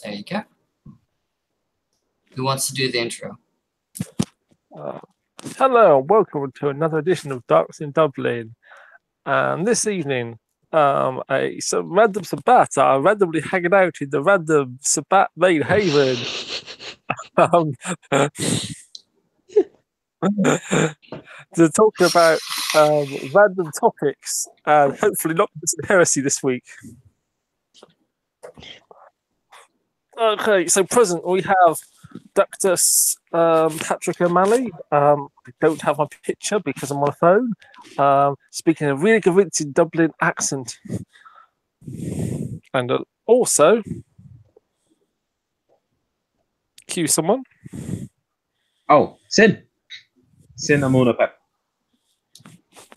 There you go. Who wants to do the intro? Hello, welcome to another edition of Darks in Dublin. And this evening, some random Sabbat are randomly hanging out in the random Sabbat main haven. To talk about random topics and hopefully not some heresy this week. Okay, so present we have Dr. Patrick O'Malley. I don't have my picture because I'm on the phone. Speaking a really convincing Dublin accent. And also, cue someone. Oh, Sin Amunapep.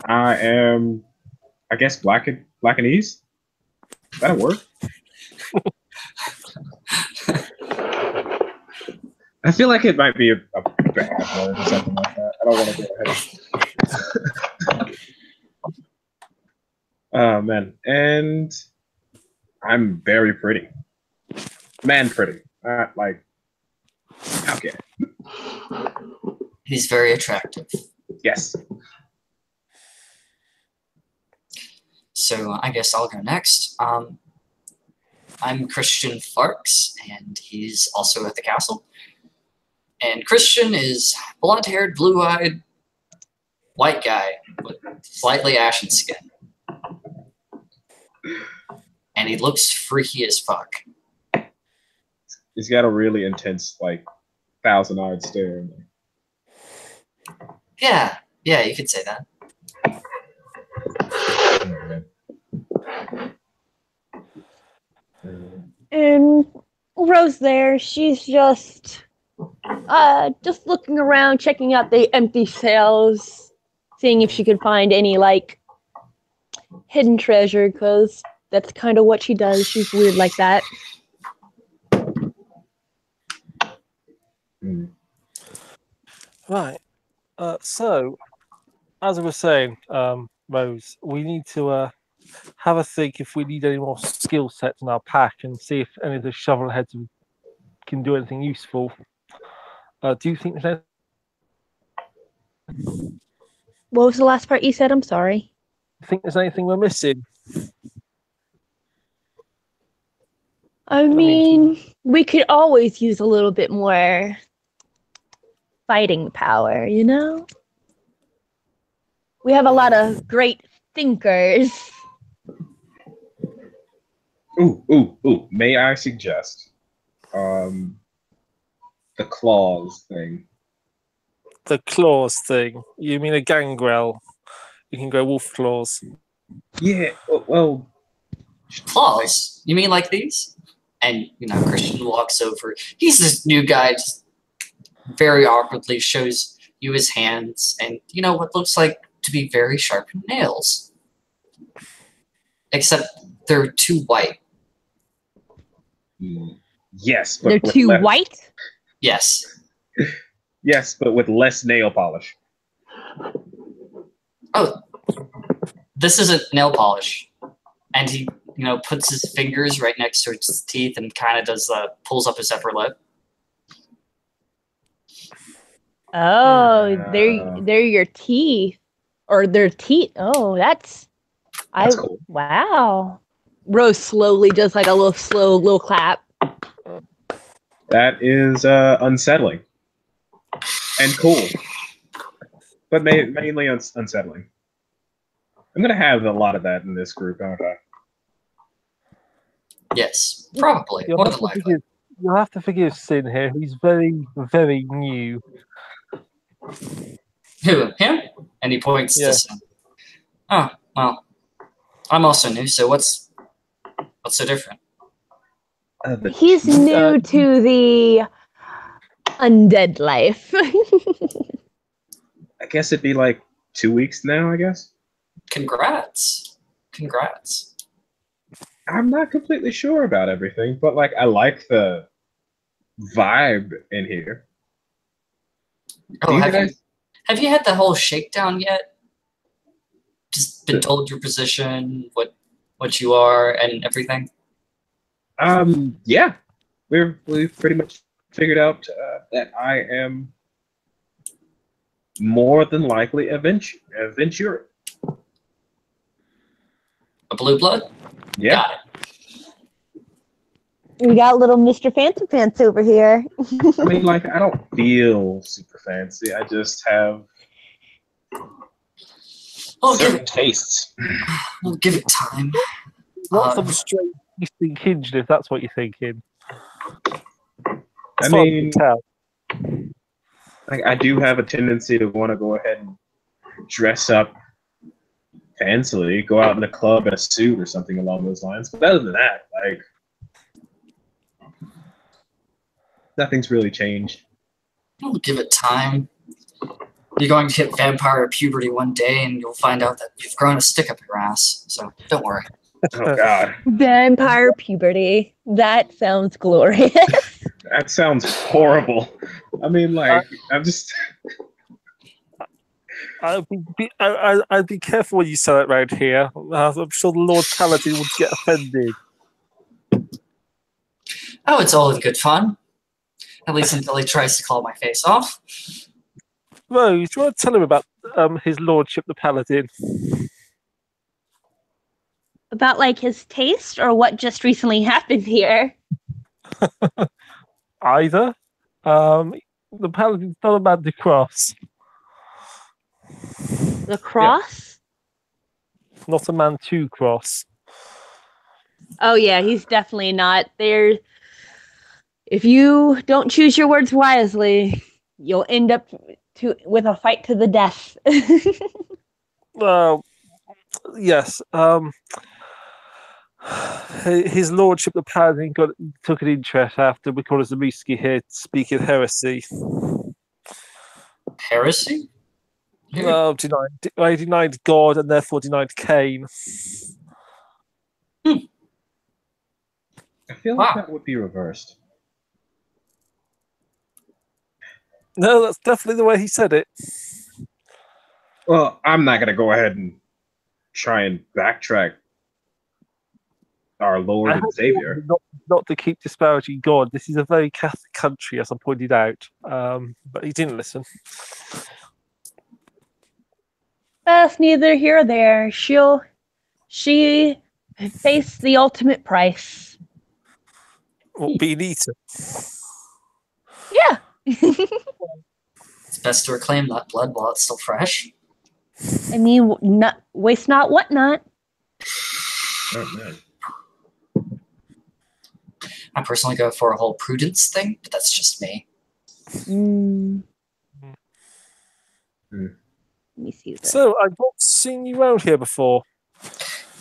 I am, I guess, Blackanese. That'll work. I feel like it might be a bad word or something like that. I don't want to go ahead. Oh, man. And I'm very pretty. Man pretty. Like, okay. He's very attractive. Yes. So I guess I'll go next. I'm Christian Farks, and he's also at the castle. And Christian is blonde-haired, blue-eyed, white guy with slightly ashen skin. And he looks freaky as fuck. He's got a really intense, like, thousand-eyed stare. Yeah, you could say that. And Rose there, she's just looking around, checking out the empty cells, seeing if she could find any, like, hidden treasure, because that's kind of what she does. She's weird like that. Right. So, as I was saying, Rose, we need to have a think if we need any more skill sets in our pack and see if any of the shovelheads can do anything useful. Do you think there's What was the last part you said? I'm sorry. think there's anything we're missing? I mean, we could always use a little bit more fighting power, you know? We have a lot of great thinkers. Ooh. May I suggest the claws thing? The claws thing. You mean a gangrel? You can go wolf claws. Yeah, well... Claws? You mean like these? And, Christian walks over. He's this new guy, just very awkwardly shows you his hands and, what looks like to be very sharpened nails. Except they're too white. Yes, but they're too white? Yes. Yes, but with less nail polish. Oh, this isn't nail polish. And he, puts his fingers right next to his teeth and kind of pulls up his upper lip. Oh, they're your teeth. Or their teeth. Oh, that's cool. Wow. Rose slowly does like a little clap. That is unsettling. And cool. But mainly unsettling. I'm going to have a lot of that in this group, aren't I? Yes, probably. You'll have to forgive Sin here. He's very, very new. Who? Him? And he points to Sin. Oh, well, I'm also new, so what's so different? He's new to the undead life. I guess it'd be like 2 weeks now, I guess. Congrats. I'm not completely sure about everything, but I like the vibe in here. Oh, have you had the whole shakedown yet? Just been told your position, what you are, and everything? Yeah. we've pretty much figured out that I am more than likely a Ventura. A blue blood? Yeah. Got it. We got little Mr. Fancy Pants over here. I mean, like, I don't feel super fancy. I just have We'll give certain it, tastes. we'll give it time. Not some strange twisting hinge, if that's what you're thinking. I It's hard to mean, tell. I do have a tendency to want to go ahead and dress up fancily, go out in a club in a suit or something along those lines. But other than that, like, nothing's really changed. We'll give it time. You're going to hit vampire puberty one day, and you'll find out that you've grown a stick up your ass. So don't worry. Oh God, Vampire puberty. That sounds glorious. that sounds horrible. I mean, like, I'm just. I'd be careful when you say it around here. I'm sure the Lord Paladin would get offended. Oh, it's all in good fun. At least until he tries to claw my face off. Rose, do you want to tell him about his lordship, the Paladin? About like his taste or what just recently happened here? Either. The Paladin's not a man to cross. The cross? Not a man to cross. Oh yeah, he's definitely not. There. If you don't choose your words wisely, you'll end up with a fight to the death. Well, yes. His lordship, the Paladin, took an interest after Nicholas Zamiski here speaking heresy. Heresy? Well, I denied God and therefore denied Cain. I feel like Wow. that would be reversed. No, that's definitely the way he said it. Well, I'm not going to go ahead and try and backtrack our Lord and Savior. Not to keep disparaging God. This is a very Catholic country, as I pointed out. But he didn't listen. That's neither here or there. She faced the ultimate price. Well, being eaten. Yeah. It's best to reclaim that blood while it's still fresh. I mean, not waste not, what not. Oh, man. I personally go for a whole prudence thing, but that's just me. Let me see this. So, I've not seen you around here before.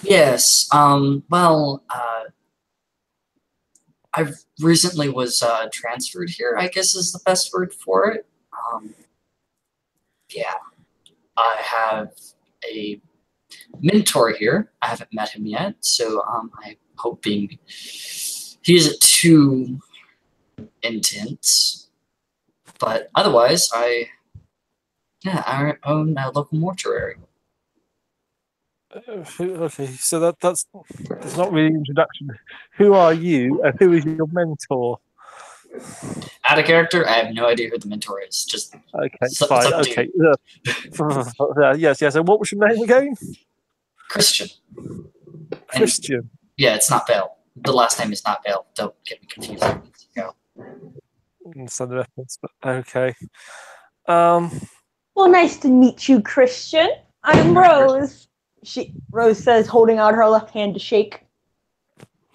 Yes. I recently was transferred here, I guess is the best word for it. Yeah. I have a mentor here. I haven't met him yet, so I'm hoping he isn't too intense. But otherwise, I own a local mortuary. Okay, so that's not really an introduction. Who are you, and who is your mentor? Out of character, I have no idea who the mentor is. Just Okay, some fine. Okay, yes. And what was your name again? Christian. Christian. Yeah, it's not Bale. The last name is not Bale. Don't get me confused. Go. Understand the reference, but okay. Well, nice to meet you, Christian. I'm Rose. Rose says, holding out her left hand to shake.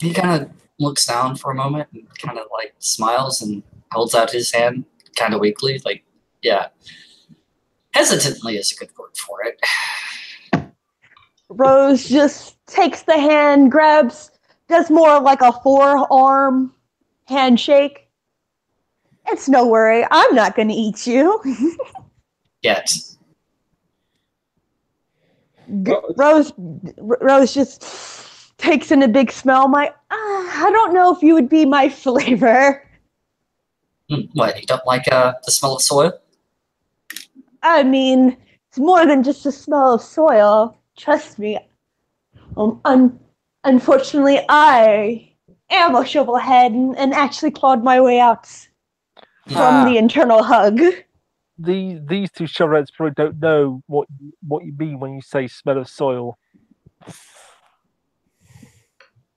He kind of looks down for a moment and kind of like smiles and holds out his hand kind of weakly. Like, yeah. Hesitantly is a good word for it. Rose just takes the hand, does more like a forearm handshake. It's no worry. I'm not going to eat you. Yet. Rose just takes in a big smell. I don't know if you would be my flavor. What, you don't like the smell of soil? I mean, it's more than just the smell of soil. Trust me. Unfortunately, I am a shovel head and actually clawed my way out from the internal hug. These two shovelheads probably don't know what you mean when you say smell of soil.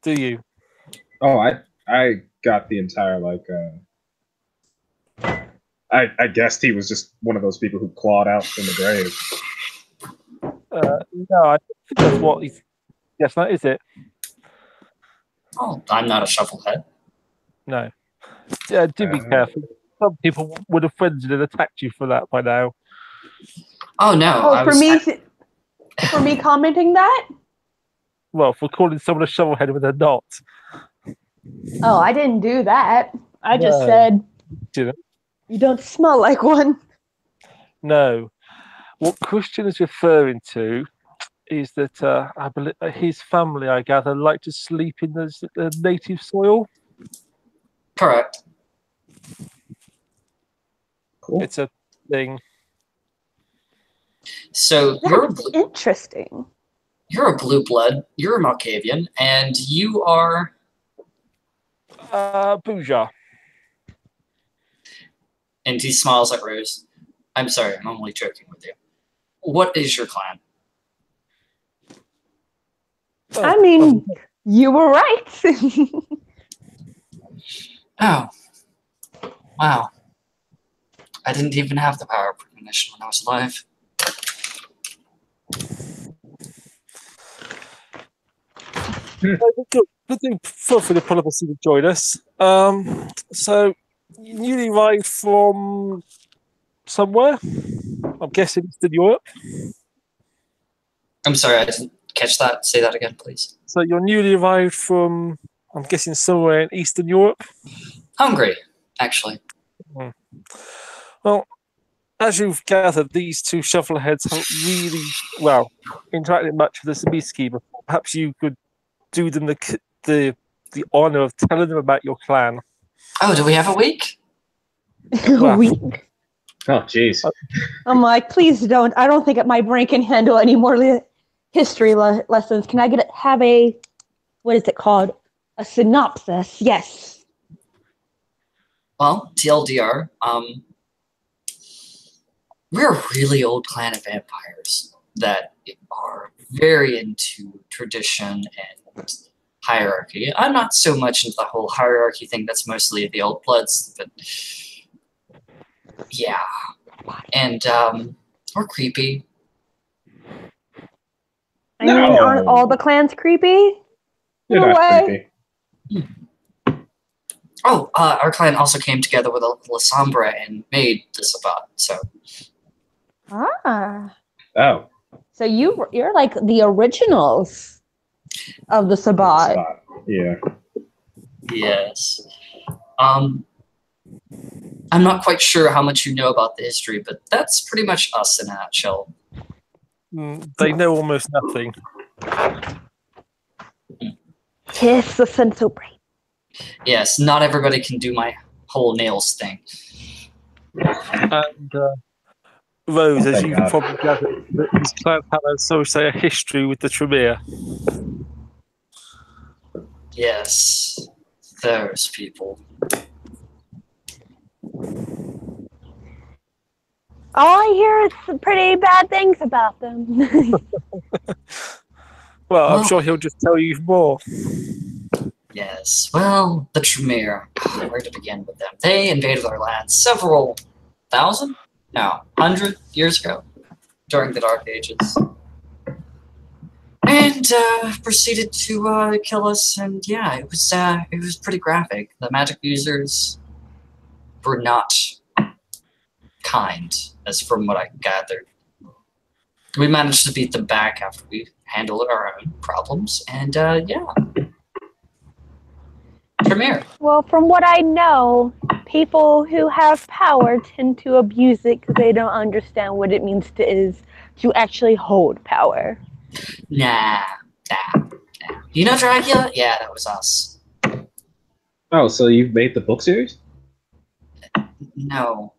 Do you? Oh, I got the entire I guessed he was just one of those people who clawed out from the grave. No, I think that's what he's. Yes, that is it. Oh, I'm not a shovelhead. No. Do be careful. Some people would have frenzied and attacked you for that by now. Oh no! Oh, for me commenting that? Well, for calling someone a shovelhead when they're not. Oh, I didn't do that. I just No. said Didn't. you don't smell like one. No. What Christian is referring to is that I believe his family, I gather, like to sleep in the native soil. Correct. Cool. It's a thing. So That's interesting. you're a blue blood. You're a Malkavian, and you are. Bouja. And he smiles at Rose. I'm sorry, I'm only joking with you. What is your clan? I mean, you were right. Oh. Wow. I didn't even have the power of premonition when I was alive. Good thing. Feel free to pull up a seat to join us. So, you newly arrived from somewhere? I'm guessing Eastern Europe. I'm sorry, I didn't catch that. Say that again, please. So you're newly arrived from, I'm guessing, somewhere in Eastern Europe? Hungry, actually. Well, as you've gathered, these two shovelheads haven't really, well, interacted much with the Zabisky before. Perhaps you could do them the honor of telling them about your clan. Oh, do we have a week? Well, Weak. Oh, jeez. I'm like, please don't. I don't think my brain can handle any more history lessons. Can I have a, what is it called? A synopsis? Yes. Well, TLDR, we're a really old clan of vampires that are very into tradition and hierarchy. I'm not so much into the whole hierarchy thing. That's mostly the old bloods, but yeah. And we're creepy. I mean, aren't all the clans creepy? You're No not way. creepy. Oh, our clan also came together with La Sombra and made the Sabbat, so. Ah. Oh. So you're like the originals of the Sabbat. Yeah. Yes. I'm not quite sure how much you know about the history, but that's pretty much us in a nutshell. They know almost nothing. Kiss the senso brain. Yes, not everybody can do my whole nails thing. And Rose, as Thank you God. probably gathered, these clans have, so to say, a history with the Tremere. Yes, those people. All I hear is pretty bad things about them. Well, I'm sure he'll just tell you more. Yes, well, the Tremere. Where to begin with them? They invaded our land several thousand? No, 100 years ago, during the Dark Ages. And proceeded to kill us, and yeah, it was pretty graphic. The magic users were not kind, as from what I gathered. We managed to beat them back after we handled our own problems, and yeah. Tremere. Well, from what I know, people who have power tend to abuse it because they don't understand what it means to actually hold power. Nah. You know Dracula? Yeah, that was us. Oh, so you've made the book series? No,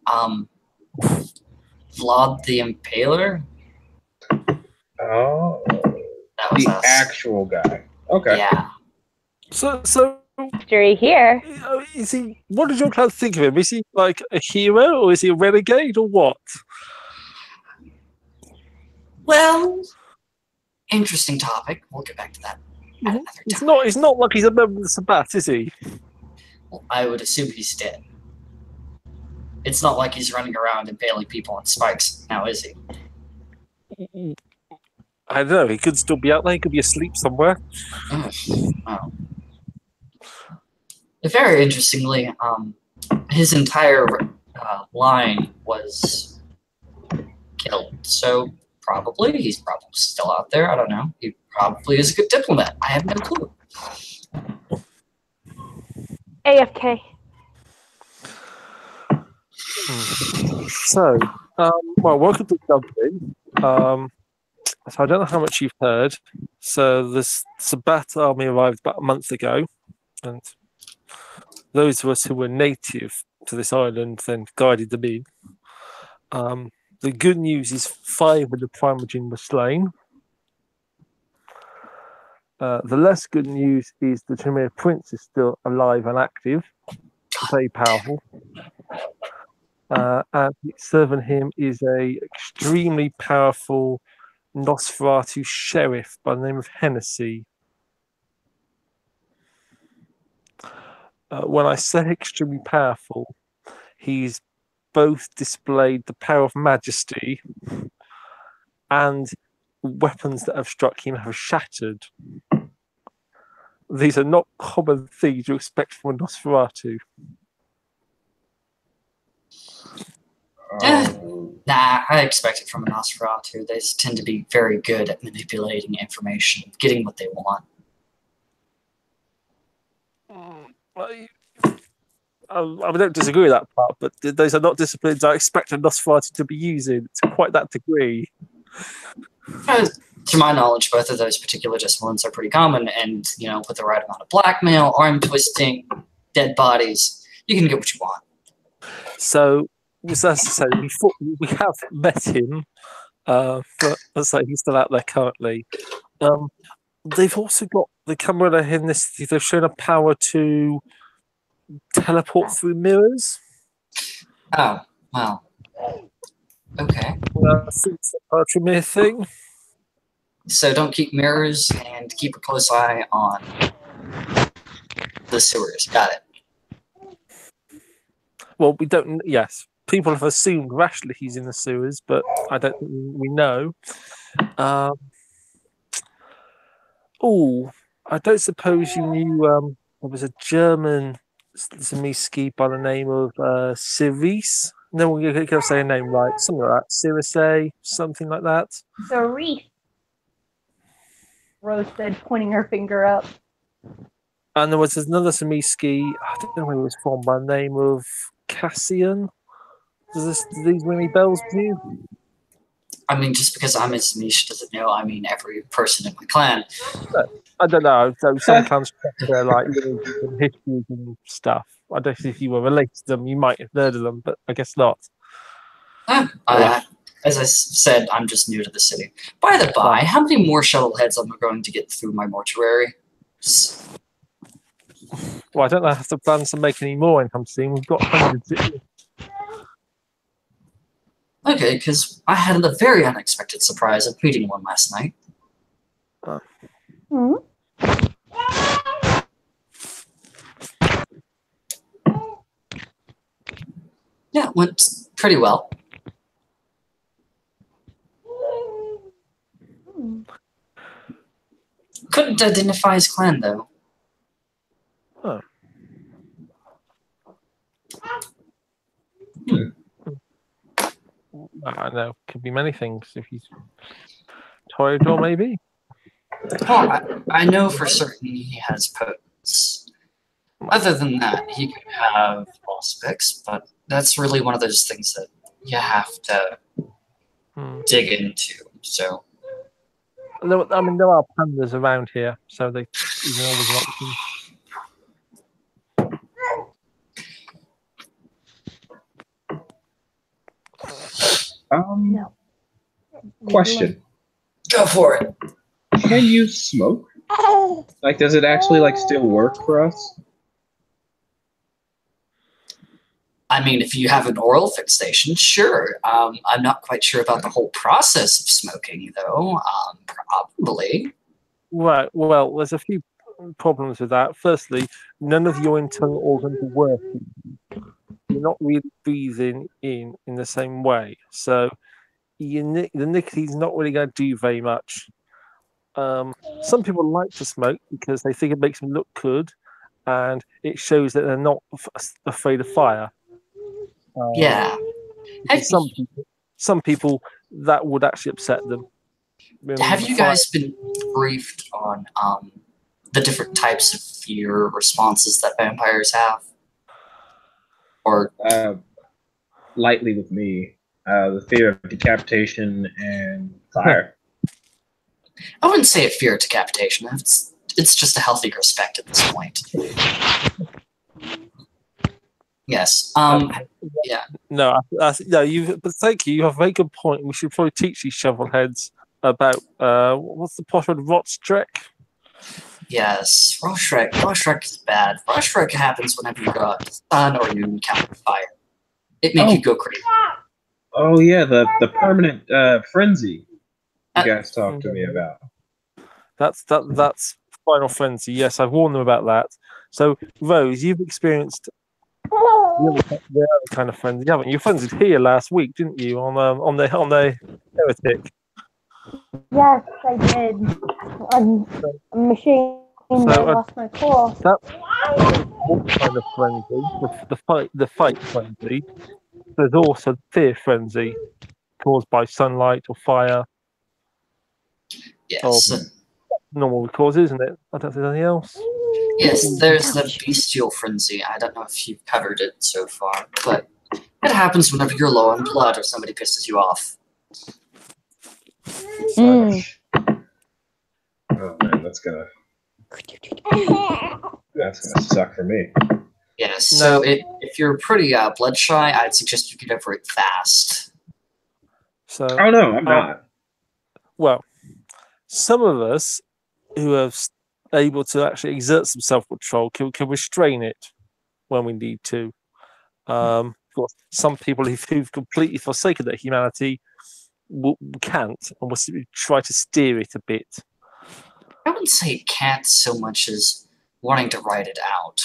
Vlad the Impaler? Oh. That was The us. actual guy. Okay. Yeah. So Mystery here. Is he? What did your clan think of him? Is he like a hero, or is he a renegade, or what? Well, interesting topic. We'll get back to that at another He's time. not. It's not like he's a member of the Sabbat, is he? Well, I would assume he's dead. It's not like he's running around impaling people on spikes now, is he? I don't know. He could still be out there. He could be asleep somewhere. Wow. Very interestingly, his entire line was killed. So he's probably still out there. I don't know. He probably is a good diplomat. I have no clue. AFK. So, well, welcome to Dublin. So I don't know how much you've heard. So the Sabbat army arrived about a month ago, and those of us who were native to this island then guided them in. The good news is 5 of the Primogen were slain. The less good news is the Tremere Prince is still alive and active, very powerful. And serving him is a extremely powerful Nosferatu sheriff by the name of Hennessy. When I say extremely powerful, he's both displayed the power of majesty and weapons that have struck him have shattered. These are not common things you expect from a Nosferatu. Nah, I expect it from a Nosferatu. They tend to be very good at manipulating information, getting what they want. I don't disagree with that part, but those are not disciplines I expect a Nosferatu to be using to quite that degree. To my knowledge, both of those particular disciplines are pretty common, and with the right amount of blackmail, arm twisting, dead bodies, you can get what you want. So, as I said, we have met him, but as I say, he's still out there currently. They've also got the camera in this. They've shown a power to teleport through mirrors. Oh, wow. Okay. It's a Tremere thing. So don't keep mirrors and keep a close eye on the sewers. Got it. Well, we don't. Yes, people have assumed rationally he's in the sewers, but I don't think we know. I don't suppose you knew there was a German Zamiski by the name of Cerise. No, you can say a name right. Something like that. Circe, something like that. Cerise. Rose said, pointing her finger up. And there was another Zamiski, I don't know where he was from, by the name of Cassian. Do these ring any bells with you? I mean, just because I'm a Zamish doesn't know I mean every person in my clan. I don't know. So some clans they're like histories and stuff. I don't know if you were related to them. You might have heard of them, but I guess not. As I said, I'm just new to the city. By the by, how many more shuttle heads am I going to get through my mortuary? Well, I don't have to plan to make any more income soon. We've got hundreds. Okay, because I had a very unexpected surprise of meeting one last night. Yeah, it went pretty well. Couldn't identify his clan, though. Oh. I don't know. Could be many things. If he's Toreador, maybe. Well, I know for certain he has potence. Other than that, he could have aspects, but that's really one of those things that you have to dig into. So, I mean, there are pandas around here, so they is always an option. No. Question. go for it. Can you smoke? Like, does it actually, like, still work for us? I mean, if you have an oral fixation, sure. I'm not quite sure about the whole process of smoking, though. Probably. Right. Well, there's a few problems with that. Firstly, none of your internal organs are working. You're not really breathing in the same way, so the nicotine's not really going to do very much. Some people like to smoke because they think it makes them look good, and it shows that they're not afraid of fire. Yeah. Some people that would actually upset them. Have you guys been briefed on the different types of fear responses that vampires have? Or lightly with me, the fear of decapitation and fire. I wouldn't say a fear of decapitation. It's just a healthy respect at this point. Yes. Yeah. No, no. But thank you. You have a very good point. We should probably teach these shovelheads about what's the posh word? Rotstrek. Yes, Rorschach is bad. Rorschach happens whenever you go out to the sun or you encounter fire. It makes you go crazy. Oh yeah, the permanent frenzy you guys talked to me about. That's final frenzy. Yes, I've warned them about that. So Rose, you've experienced the other kind of frenzy, haven't you? You frenzied here last week, didn't you? On the heretic. Yes, I did. A machine that lost my cool. That's one kind of frenzy, the fight frenzy. There's also fear frenzy caused by sunlight or fire. Yes. Or normal causes, isn't it? I don't think there's anything else. Yes, there's the bestial frenzy. I don't know if you've covered it so far, but it happens whenever you're low on blood or somebody pisses you off. Oh man, that's gonna suck for me. Yes, so if you're pretty blood shy, I'd suggest you get over it fast. So, oh no, I'm not. Well, some of us who are able to actually exert some self-control can restrain it when we need to. Of course, some people who've completely forsaken their humanity can't, and will try to steer it a bit. I wouldn't say it can't so much as wanting to ride it out.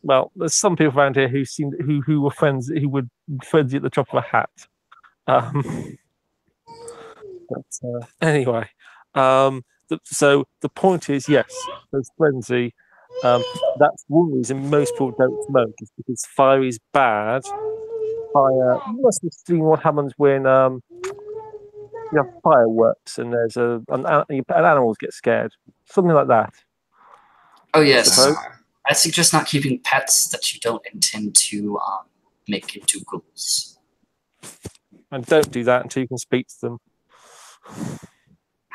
Well, there's some people around here who were friends who would frenzy at the drop of a hat. But anyway, so the point is, yes, there's frenzy. That's one reason most people don't smoke, is because fire is bad. Fire. You must have seen what happens when you have fireworks and there's and animals get scared, something like that. Oh yes, I suggest not keeping pets that you don't intend to make into ghouls. And don't do that until you can speak to them.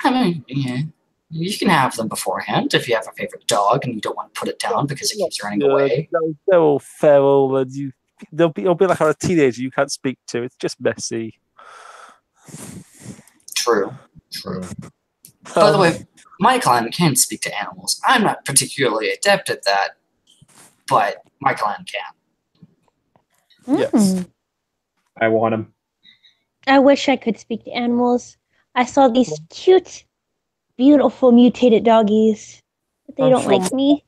I mean, yeah, you can have them beforehand if you have a favorite dog and you don't want to put it down because it keeps running away. They're all feral, and they'll be like a teenager you can't speak to. It's just messy. True. By the way, my clan can speak to animals. I'm not particularly adept at that, but my clan can. Yes. I want him. I wish I could speak to animals. I saw these cute, beautiful mutated doggies, but they don't like me.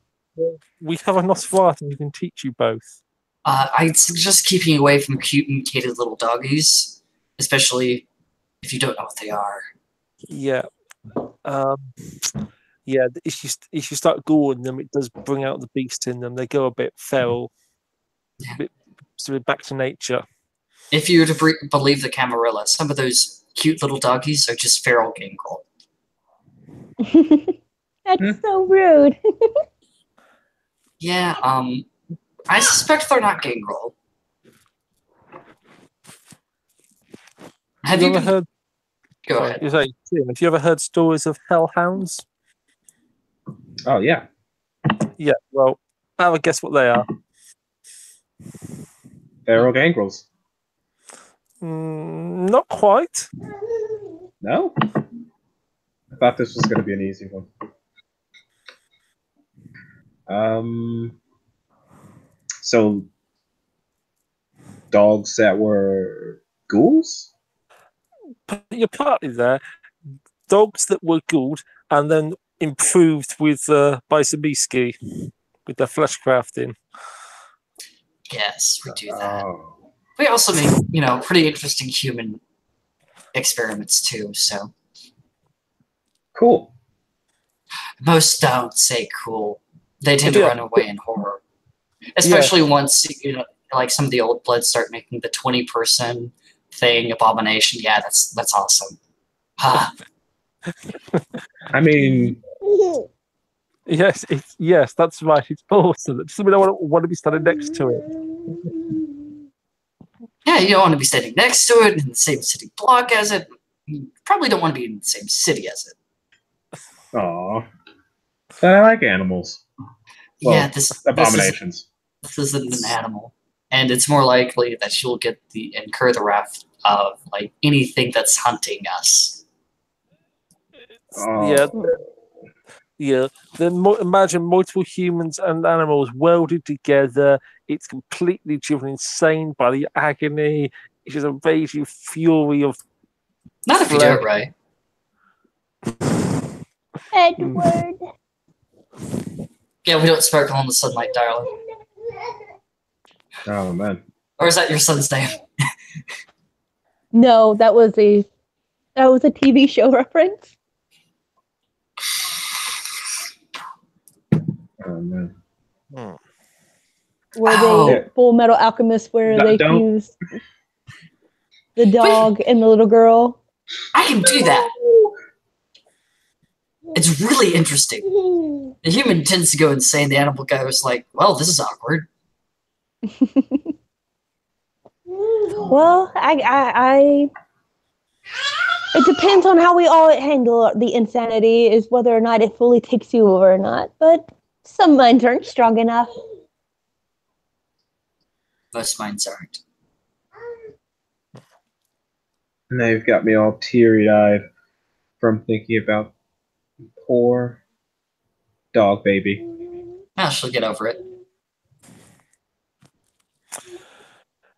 We have a Nosferatu who can teach you both. I'd suggest keeping away from cute mutated little doggies, especially if you don't know what they are. Yeah. Yeah, if you start goring them, it does bring out the beast in them. They go a bit feral, a bit back to nature. If you were to believe the Camarilla, some of those cute little doggies are just feral gangrel. That's so rude. Yeah, I suspect they're not gangrel. Have you ever heard? Go ahead. Have you ever heard stories of hellhounds? Oh yeah. Yeah. Well, have a guess what they are. Feral gangrels. Not quite. No? I thought this was going to be an easy one. So dogs that were ghouls? You're partly there. Dogs that were good and then improved with Bisobiski with their flesh crafting. Yes, we do that. Oh. We also make, pretty interesting human experiments too, so. Cool. Most don't say cool. They tend to Yeah. run away in horror. Especially once, like some of the old bloods start making the 20-person thing, abomination. Yeah, that's awesome. Ah. I mean, Yes, yes, that's right. It's awesome. Just something I want to be standing next to it. Yeah, you don't want to be standing next to it in the same city block as it. You probably don't want to be in the same city as it. aw. But I like animals. Well, Yeah, this abominations. This isn't an animal, and it's more likely that you'll incur the wrath of like anything that's hunting us. Oh. Yeah. Then imagine multiple humans and animals welded together. It's completely driven insane by the agony. It's just a raging fury of. Not if you do it right. Edward. Yeah, we don't sparkle in the sunlight, darling. Oh man. Or is that your son's name? No, that was a TV show reference. Oh man. Where Ow. Full Metal Alchemist, where they Don't. fused the dog and the little girl. I can do that. It's really interesting. The human tends to go insane. The animal goes like, well, this is awkward. Well, it depends on how we all handle the insanity, is whether or not it fully takes you over or not. But some minds aren't strong enough. Most minds aren't. Now you've got me all teary-eyed from thinking about poor dog baby. Ah, she'll get over it.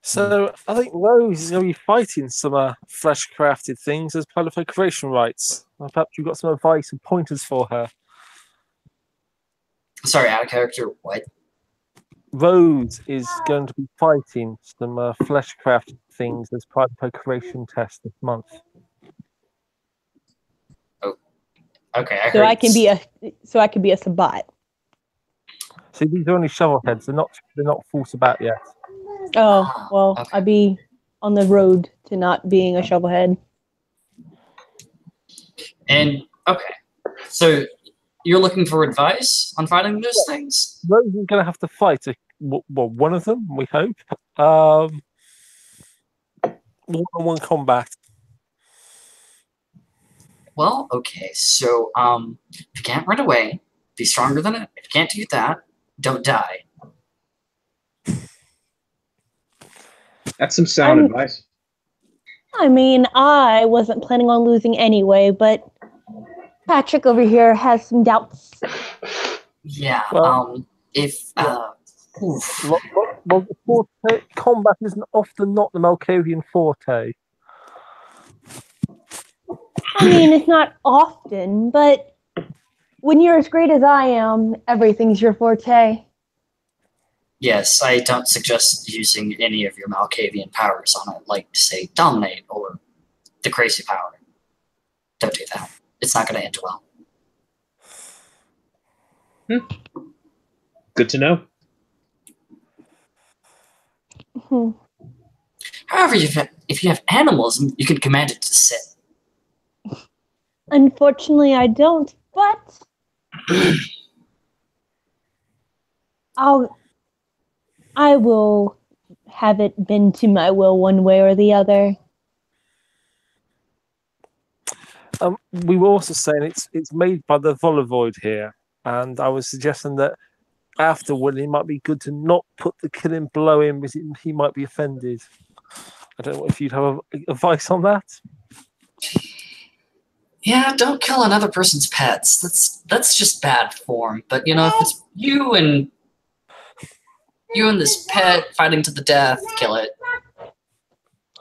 So I think Rose is going to be fighting some flesh-crafted things as part of her creation rites. Perhaps you've got some advice and pointers for her. Sorry, out of character. What? Rose is going to be fighting some flesh-crafted things as part of her creation test this month. Okay, I So heard I can be a Sabat. See, these are only shovel heads. They're not full Sabat yet. Oh, well, okay. I'd be on the road to not being a shovelhead. And okay, so you're looking for advice on fighting those things? Rose is going to have to fight one of them, we hope. One-on-one combat. Well, okay, so if you can't run away, be stronger than it. If you can't do that, don't die. That's some sound advice. I mean, I wasn't planning on losing anyway, but Patrick over here has some doubts. Yeah. Well, Well, the forte, combat isn't often not the Malkavian forte. I mean, it's not often, but when you're as great as I am, everything's your forte. Yes, I don't suggest using any of your Malkavian powers on it, like, say, Dominate or the Crazy Power. Don't do that. It's not going to end well. Good to know. However, if you have animals, you can command it to sit. Unfortunately, I don't, but I will have it bend to my will one way or the other. We were also saying it's made by the Volovoid here, and I was suggesting that afterward it might be good to not put the killing blow in because he might be offended. I don't know if you'd have advice on that. Yeah, don't kill another person's pets. That's just bad form. But if it's you and You and this pet fighting to the death, kill it.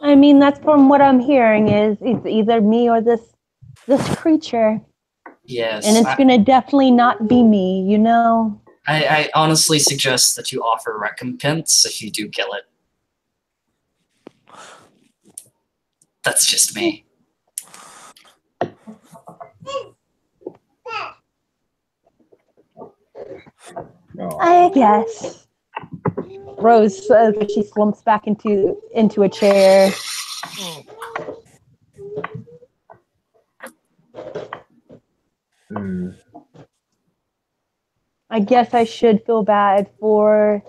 I mean, that's from what I'm hearing is it's either me or this creature. Yes. And it's gonna definitely not be me, you know? I honestly suggest that you offer recompense if you do kill it. That's just me. Oh. I guess. Rose says as she slumps back into a chair. Hmm. I guess I should feel bad for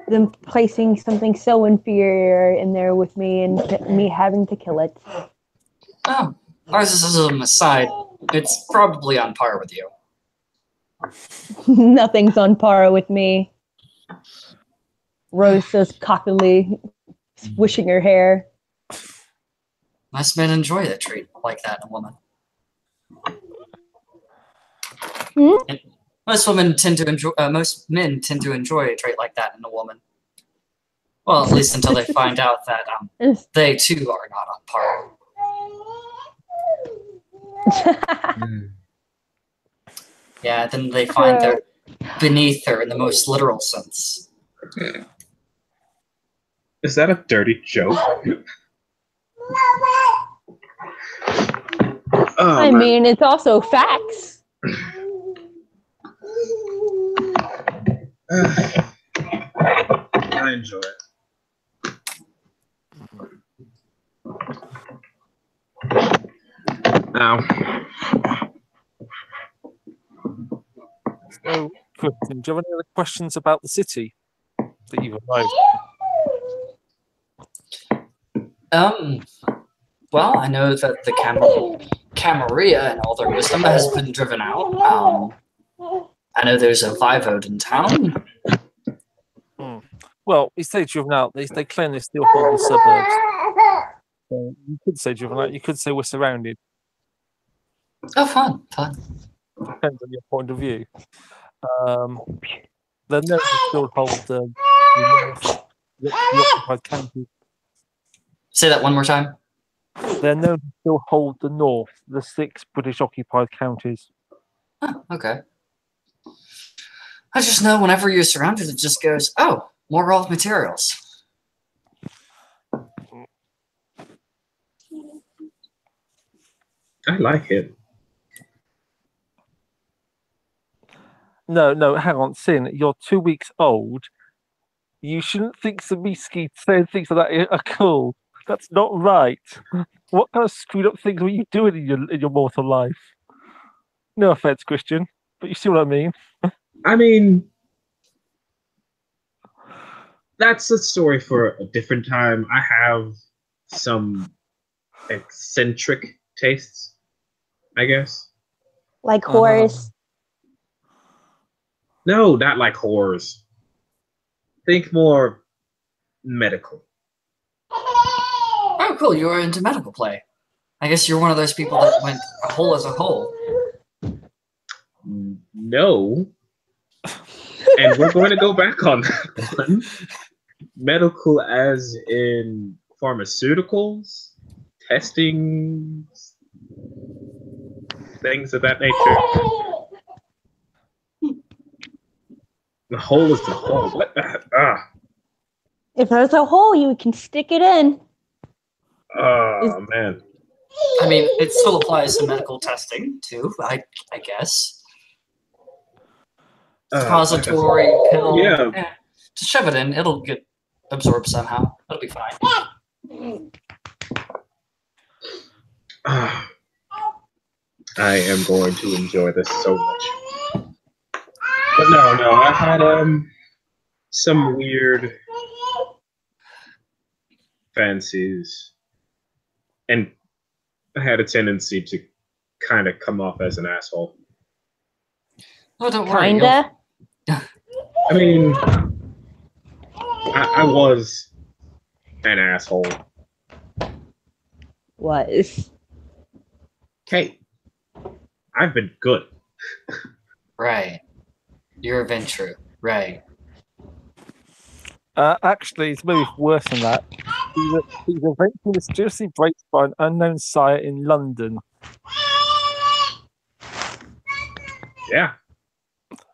them placing something so inferior in there with me and me having to kill it. Oh, narcissism aside, it's probably on par with you. Nothing's on par with me. Rose says cockily, swishing her hair. Most men enjoy a trait like that in a woman. And most men tend to enjoy a trait like that in a woman. Well, at least until they find out that they too are not on par. Yeah, then they find they're beneath her in the most literal sense. Is that a dirty joke? I mean, it's also facts. I enjoy it. Now, So, Kristen, do you have any other questions about the city that you've arrived? Well, I know that the Camarilla and all their wisdom has been driven out. I know there's a Vivode in town. Well, you say driven out. They claim they still hold the suburbs. So you could say driven out. You could say we're surrounded. Oh, fun. Depends on your point of view. They're known to still hold the occupied counties. Say that one more time. They're known to still hold the north, the 6 British occupied counties. Oh, okay. I just know whenever you're surrounded, it just goes, oh, more raw materials. I like it. No, hang on, Sin. You're 2 weeks old. You shouldn't think Samiski saying things like that are cool. That's not right. What kind of screwed up things were you doing in your mortal life? No offense, Christian, but you see what I mean. I mean, that's a story for a different time. I have some eccentric tastes, I guess. Like horse. No, not like horrors. Think more medical. Oh, cool. You were into medical play. I guess you're one of those people that went a whole as a whole. No. And we're going to go back on that one. Medical as in pharmaceuticals, testing, things of that nature. The hole is the hole. What the? If there's a hole, you can stick it in. Oh, man. I mean, it still applies to medical testing, too, I guess. Suppository, pill. Yeah. Just shove it in. It'll get absorbed somehow. It'll be fine. I am going to enjoy this so much. But no, I had some weird fancies, and I had a tendency to kind of come off as an asshole. Oh, don't worry. Kinda. I mean, I was an asshole. Was. Hey, I've been good. Right. You're a Ventru. Right. Actually, it's maybe worse than that. He's eventually mysteriously breaks by an unknown sire in London, Yeah.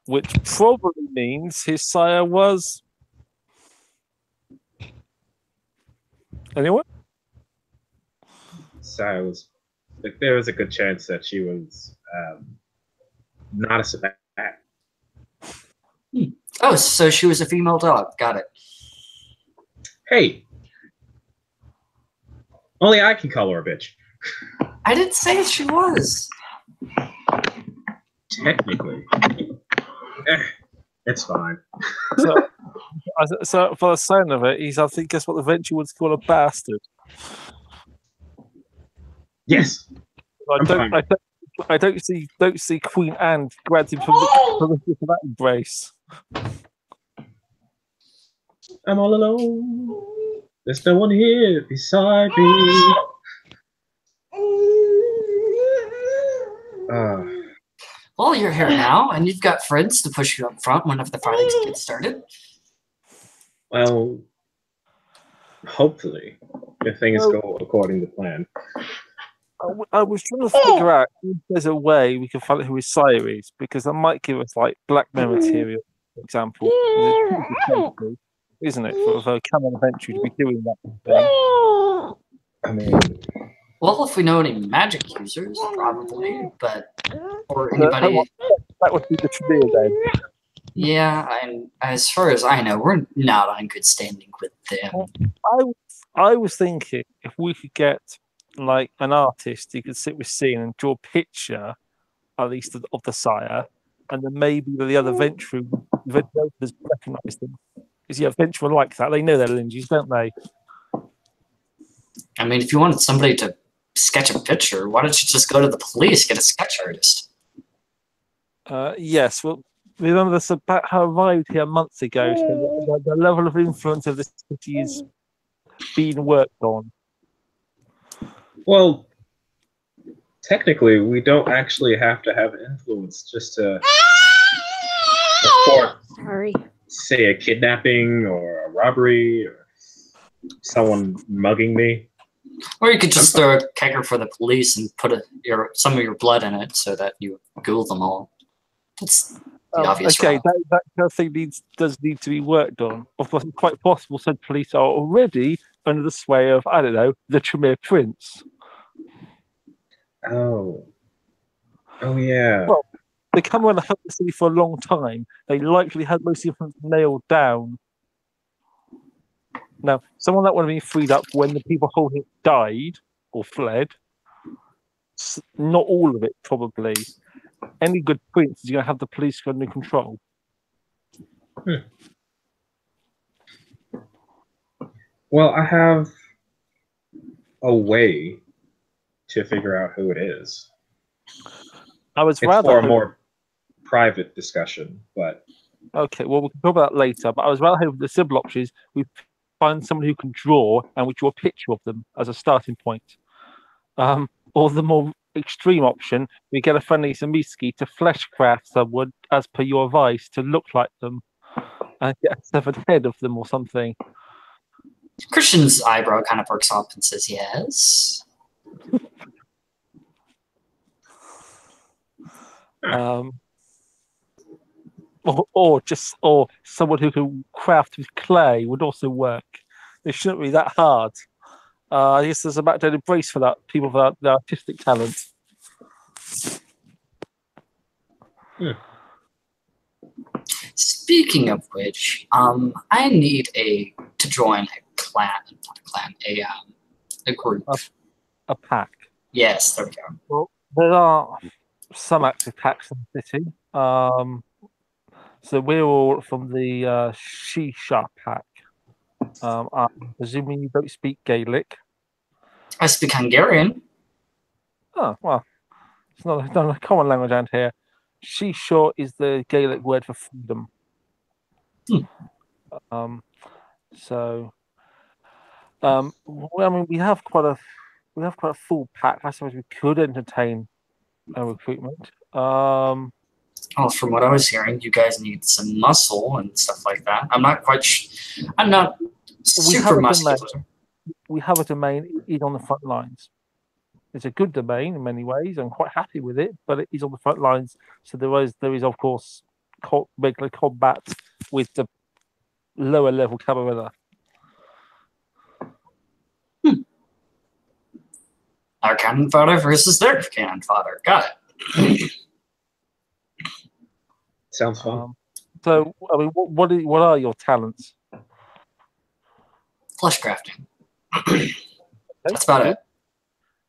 which probably means his sire was. Anyone? So I was like, there was a good chance that she was not a Sabat. Oh, so she was a female dog. Got it. Hey, only I can call her a bitch. I didn't say she was. Technically, it's fine. So for the sound of it, I think guess what the venture would call a bastard. Yes. I don't see Queen Anne granting permission for that embrace. I'm all alone. There's no one here beside me. Well, you're here now, and you've got friends to push you up front whenever the fighting gets started. Well, hopefully, if things go according to plan. I was trying to figure out if there's a way we can find out who his sire is, because that might give us like blackmail material, for example. Isn't it, for a Cameron Adventure to be doing that thing? I mean, well, if we know any magic users, probably, but or anybody. That would be the Tremere then. Yeah, and as far as I know, we're not on good standing with them. I was thinking if we could get like an artist who could sit with scene and draw a picture, at least of the sire, and then maybe the other venturers recognise them. Because venturer like that, they know their linges, don't they? I mean, if you wanted somebody to sketch a picture, why don't you just go to the police, get a sketch artist? Yes, well, remember this about how arrived here months ago, so the level of influence of this city is being worked on. Well, technically, we don't actually have to have influence just to report, say, a kidnapping or a robbery or someone mugging me. Or you could just throw a kegger for the police and put some of your blood in it so that you ghoul them all. That's the obvious okay, route. that kind of thing does need to be worked on. Of course, it's quite possible said police are already under the sway of, I don't know, the Tremere Prince. Oh, yeah. Well, they come around the city for a long time. They likely had most of them nailed down. Now, someone that would have been freed up when the people holding it died or fled. Not all of it, probably. Any good prince is going to have the police under control. Well, I have a way to figure out who it is. It's for a more private discussion, but okay. Well, we can talk about that later. But I was rather hoping the simple option is we find someone who can draw, and we draw a picture of them as a starting point. Or the more extreme option, we get a friendly Zamiski to fleshcraft someone as per your advice to look like them, and get a severed head of them or something. Christian's eyebrow kind of perks up and says, "Yes." Or someone who can craft with clay would also work. It shouldn't be that hard. I guess there's about to embrace for that people for their artistic talent. Speaking of which, I need to join a group. A pack. Yes, there we go. Well, there are some active packs in the city. So we're all from the Shisha pack. I'm presuming you don't speak Gaelic. I speak Hungarian. Oh, well, it's not a common language around here. Shisha is the Gaelic word for freedom. Well, I mean, we have quite a full pack. I suppose we could entertain a recruitment. Well, from what I was hearing, you guys need some muscle and stuff like that. I'm not quite. I'm not super muscular. We have a domain. It's on the front lines. It's a good domain in many ways. I'm quite happy with it, but it is on the front lines. So there is of course regular combat with the lower level camarilla. Our cannon fodder versus their cannon fodder. Got it. Sounds fun. So, I mean, what are your talents? Flesh crafting. That's about it.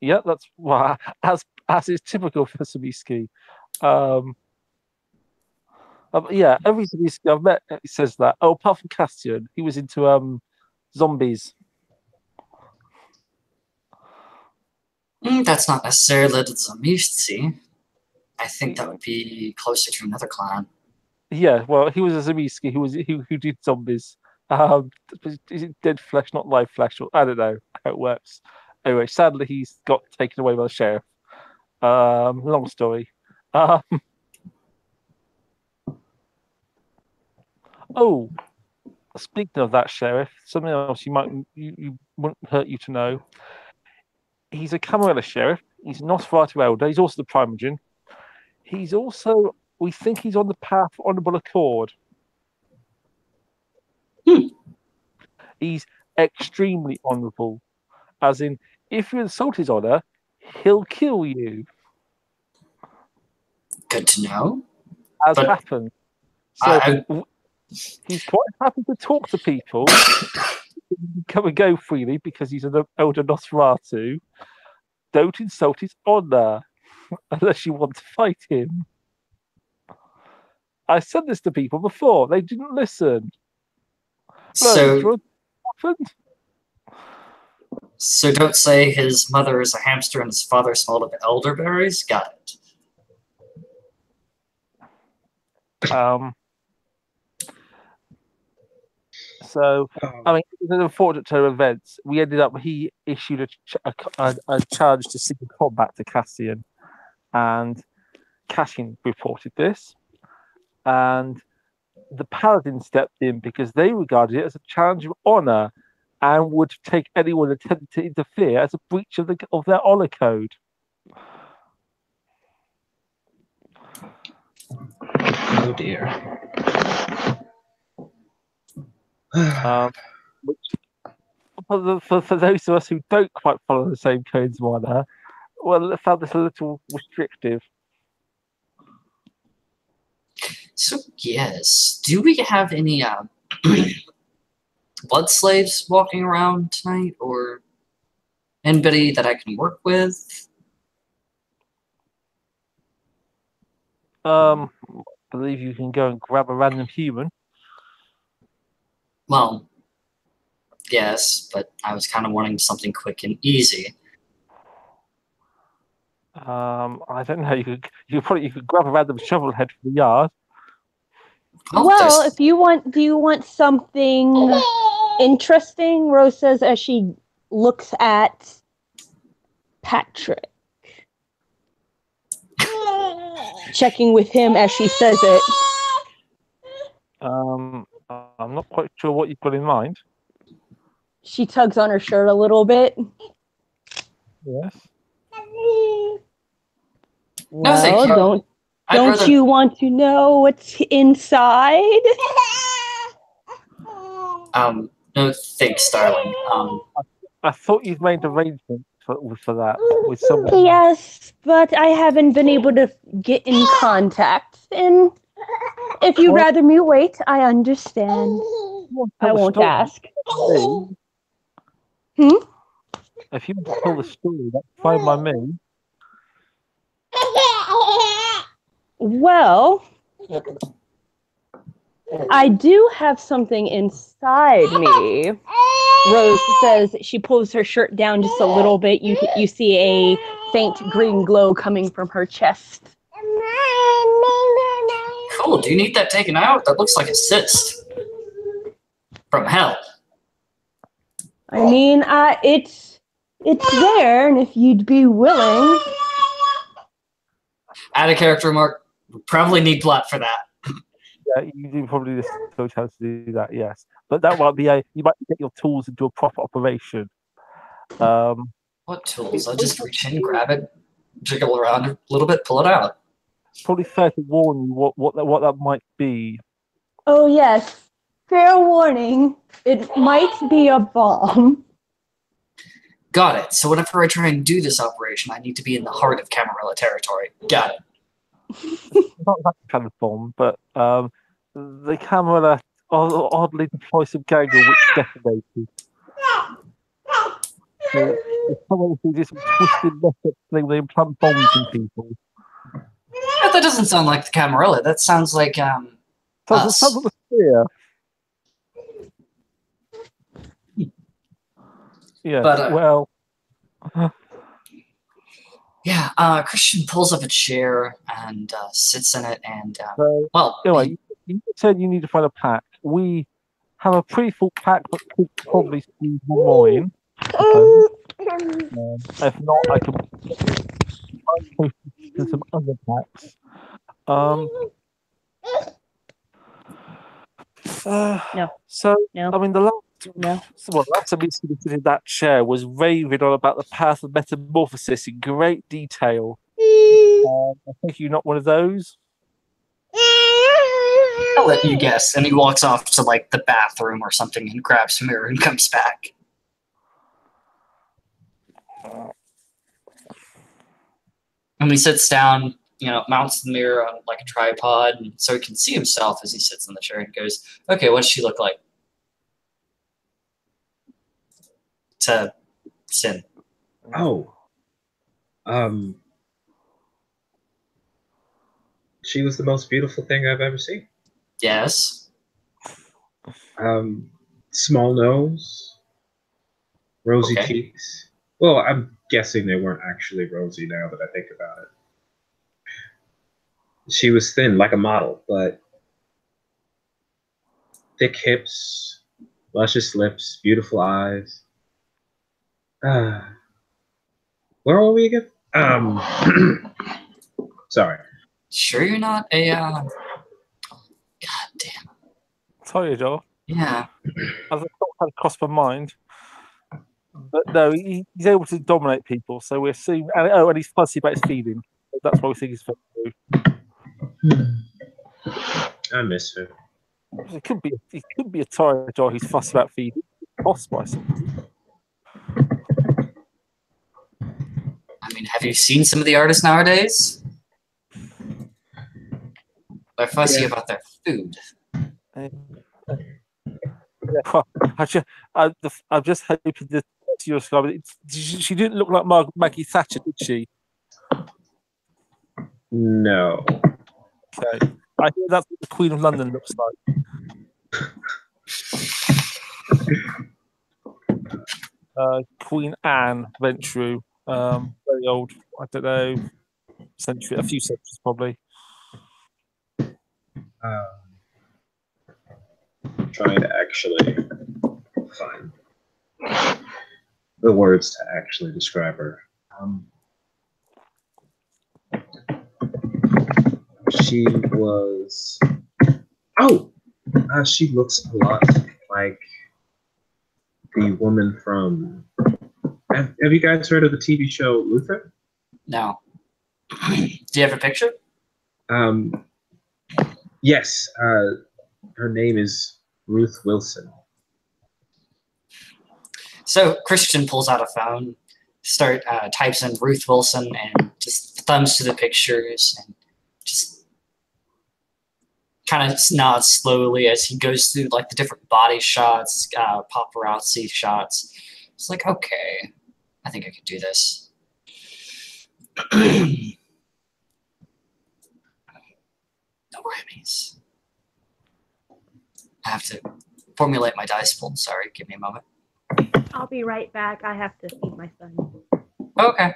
Yeah, that's as is typical for Sabiski. Yeah, every Sabiski I've met says that. Oh, apart from Castian, he was into zombies. That's not necessarily related to zombies. See, I think that would be closer to another clan. Yeah, well, he was a Zabiski who did zombies. Is it dead flesh, not live flesh? I don't know how it works. Anyway, sadly, he's got taken away by the sheriff. Long story. Oh, speaking of that sheriff, something else you wouldn't hurt you to know. He's a Camarilla sheriff. He's not Nosferatu Elder. He's also the Primogen. He's also, we think he's on the path for honourable accord. He's extremely honourable. As in, if you insult his honour, he'll kill you. Good to know. As happened. So he's quite happy to talk to people. Come and go freely because he's an elder Nosferatu. Don't insult his honour unless you want to fight him. I said this to people before. They didn't listen. So don't say his mother is a hamster and his father smelled of elderberries? Got it. So, I mean, it was an unfortunate turn of events. We ended up, he issued a charge to single combat to Cassian, and Cassian reported this, and the Paladin stepped in because they regarded it as a challenge of honour and would take anyone attempting to interfere as a breach of their honour code. Oh dear. Which, for those of us who don't quite follow the same codes of honour, well, I found this a little restrictive. So, yes. Do we have any blood slaves walking around tonight, or anybody that I can work with? I believe you can go and grab a random human. Well, yes, but I was kind of wanting something quick and easy. I don't know. You could grab a random shovel head from the yard. Well, if you want, do you want something interesting? Rose says as she looks at Patrick, checking with him as she says it. I'm not quite sure what you've got in mind. She tugs on her shirt a little bit. Yes. Well, don't you want to know what's inside? No thanks, darling. I thought you'd made arrangements for that with someone. Yes, but I haven't been able to get in contact. And if you'd rather me wait, I understand. I won't ask. If you want to tell the story, that's fine by me. Well, I do have something inside me. Rose says, she pulls her shirt down just a little bit. You see a faint green glow coming from her chest. Cool. Do you need that taken out? That looks like a cyst from hell. I mean, it's there, and if you'd be willing. Add a character remark. Probably need plot for that. Yeah, you do probably need a skill chance to do that. Yes, but that might be you might get your tools into a proper operation. What tools? I'll just reach in, grab it, jiggle around a little bit, pull it out. Probably fair to warn you what that might be. Oh yes, fair warning. It might be a bomb. Got it. So whenever I try and do this operation, I need to be in the heart of Camarilla territory. Got it. Not that kind of bomb, but the camera oddly deploys some gangle which detonated. So it's probably just some twisted method thing they implant bombs in people. Yeah, that doesn't sound like the Camarilla. That sounds like So us. some of the fear. Yeah. But, well. Yeah, Christian pulls up a chair and sits in it, and So, well, anyway, you said you need to find a pack. We have a pretty full pack, but could probably squeeze more in. If not, I can post in some other packs. No. So, No. I mean, the last No. last time we considered that chair was raving on about the path of metamorphosis in great detail. I think you're not one of those. I'll let you guess. And he walks off to like the bathroom or something and grabs a mirror and comes back. And he sits down, mounts the mirror on like a tripod, and so he can see himself as he sits in the chair and goes, "Okay, what does she look like?" To Sin. Oh. She was the most beautiful thing I've ever seen. Yes. Small nose, rosy Okay. cheeks. Well, I'm guessing they weren't actually rosy now that I think about it. She was thin, like a model, but thick hips, luscious lips, beautiful eyes. Where were we again? Sorry. Sure you're not a, God damn. Sorry, Joel. Yeah. As a thought had crossed my mind. But no, he's able to dominate people, so we assume. And he's fussy about his feeding. That's why we think he's fun too. I miss her. He could be a tired Joel who's fussy about feeding. Possible, I suppose. I mean, have you seen some of the artists nowadays? They're fussy about their food. I'm just hoping that you're describing it. She didn't look like Maggie Thatcher, did she? No. Okay. I think that's what the Queen of London looks like. Queen Anne Ventrue. Very old. I don't know. A few centuries probably. Trying to actually find the words to actually describe her. She was. Oh, she looks a lot like the woman from. Have you guys heard of the TV show Luther? No. Do you have a picture? Yes. Her name is Ruth Wilson. So Christian pulls out a phone, types in Ruth Wilson, and just thumbs to the pictures, and just kind of nods slowly as he goes through like the different body shots, paparazzi shots. It's like, okay, I think I could do this. No whammies. I have to formulate my dice pool. Sorry, give me a moment. I'll be right back. I have to feed my son. Okay.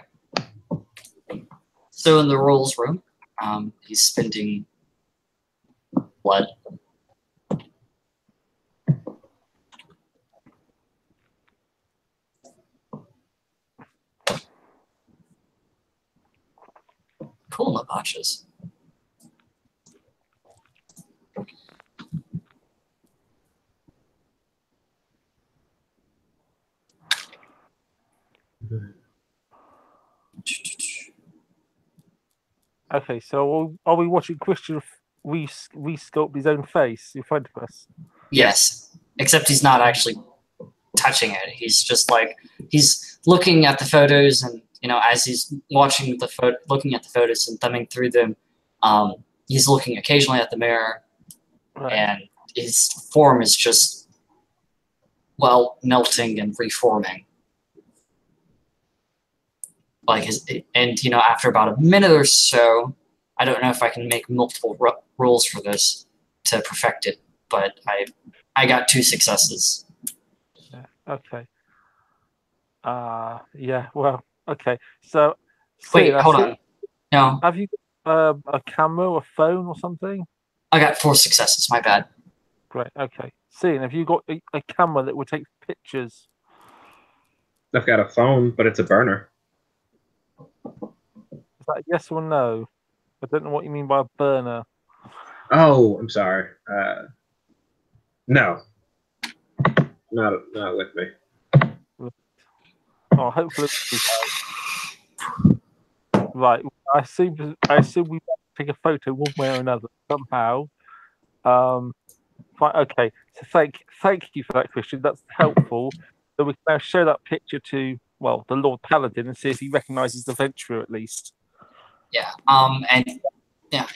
So in the rules room, he's spending blood. Cool, no botches. Okay, so are we watching Christian resculpt his own face in front of us? Yes, except he's not actually touching it. He's just like he's looking at the photos, and as he's watching looking at the photos and thumbing through them, he's looking occasionally at the mirror, Right. and his form is just melting and reforming. After about a minute or so, I don't know if I can make multiple rolls for this to perfect it, but I got 2 successes. Yeah. Okay. Yeah. Well. Okay. So. Wait, hold on. No, Have you got a camera, a phone, or something? I got 4 successes. My bad. Great. Okay. Seeing, have you got a camera that would take pictures? I've got a phone, but it's a burner. Is that a yes or no? I don't know what you mean by a burner. Oh, I'm sorry. No, not with me. Oh, hopefully. Right. I assume we have to take a photo one way or another somehow. Right. Okay. So thank you for that, Christian. That's helpful. So we can now show that picture to the Lord Paladin and see if he recognises the venturer at least. Yeah. And yeah,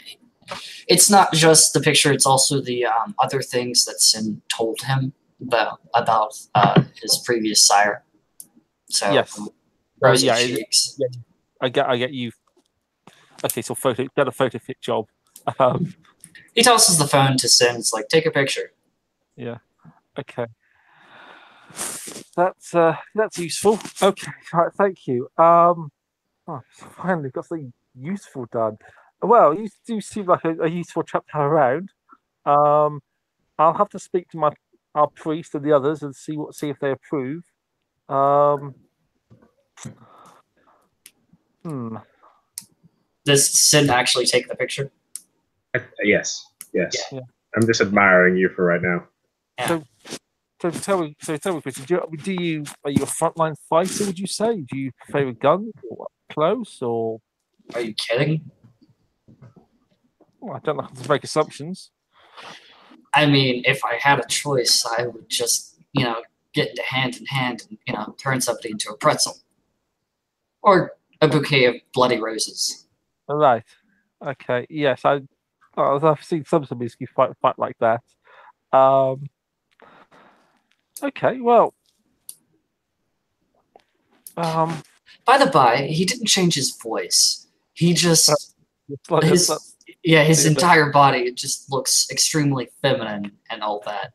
it's not just the picture; it's also the other things that Sin told him about his previous sire. So Yes. rosy cheeks. Yeah, I get you. Okay, so got a photo fit job. He tosses the phone to Sin. It's like, take a picture. Yeah. Okay. That's useful. Okay. Right, thank you. Finally got something useful done. Well, you do seem like a useful chap to have around. I'll have to speak to our priest and the others and see if they approve. Does Sin actually take the picture? Yes. Yeah. I'm just admiring you for right now. Yeah. So tell me, Christian, are you a frontline fighter? Would you say? Do you favor guns or close or? Are you kidding? Well, I don't know how to make assumptions. I mean, if I had a choice, I would just get into hand in hand and turn somebody into a pretzel, or a bouquet of bloody roses. All right. Okay. Yes, I've seen some zombies fight like that. Okay. Well. By the by, he didn't change his voice. He just his entire body just looks extremely feminine and all that.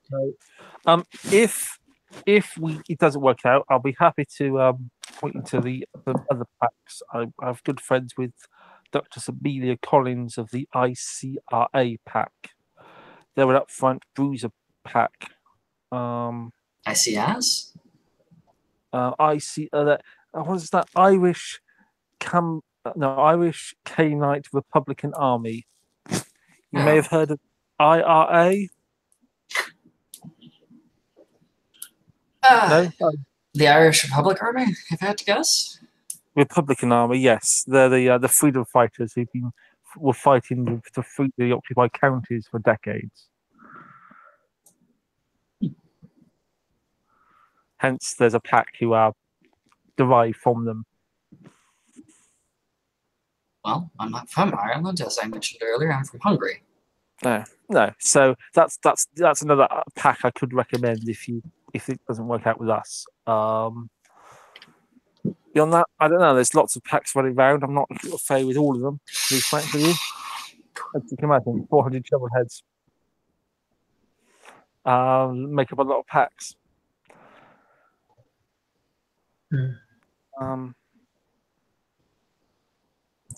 If it doesn't work out, I'll be happy to point you to the other packs. I have good friends with Dr. Amelia Collins of the ICRA pack. They're an upfront bruiser pack. ICS? What is that? Irish Canaanite Republican Army. You may have heard of IRA. No? The Irish Republic Army, if I had to guess? Republican Army, yes. They're the freedom fighters who were fighting to free the occupied counties for decades. Hence, there's a pack who are derived from them. Well, I'm not from Ireland, as I mentioned earlier. I'm from Hungary. No. So that's another pack I could recommend if it doesn't work out with us. Beyond that, I don't know. There's lots of packs running around. I'm not familiar with all of them, to be frank with you. As you can imagine, 400 shovel heads make up a lot of packs.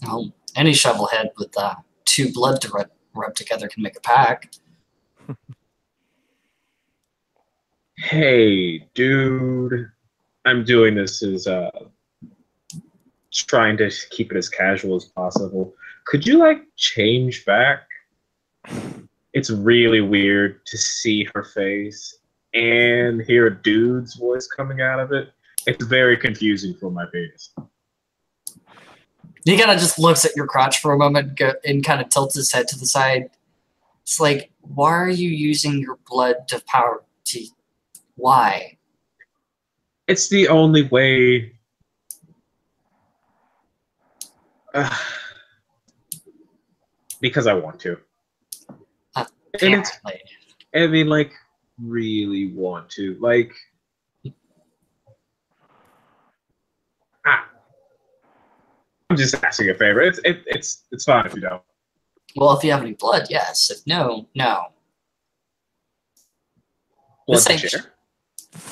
Well, any shovel head with 2 blood to rub together can make a pack. Hey, dude. I'm doing this as trying to keep it as casual as possible. Could you change back? It's really weird to see her face and hear a dude's voice coming out of it, It's very confusing for my penis. He kind of just looks at your crotch for a moment and kind of tilts his head to the side. It's like, why are you using your blood to power to? Why? It's the only way. Because I want to. And it's, Apparently. I mean, like, really want to. Like, I'm just asking a favor. It's fine if you don't. Well, if you have any blood, yes. If no, no. Blood This to ain't- share.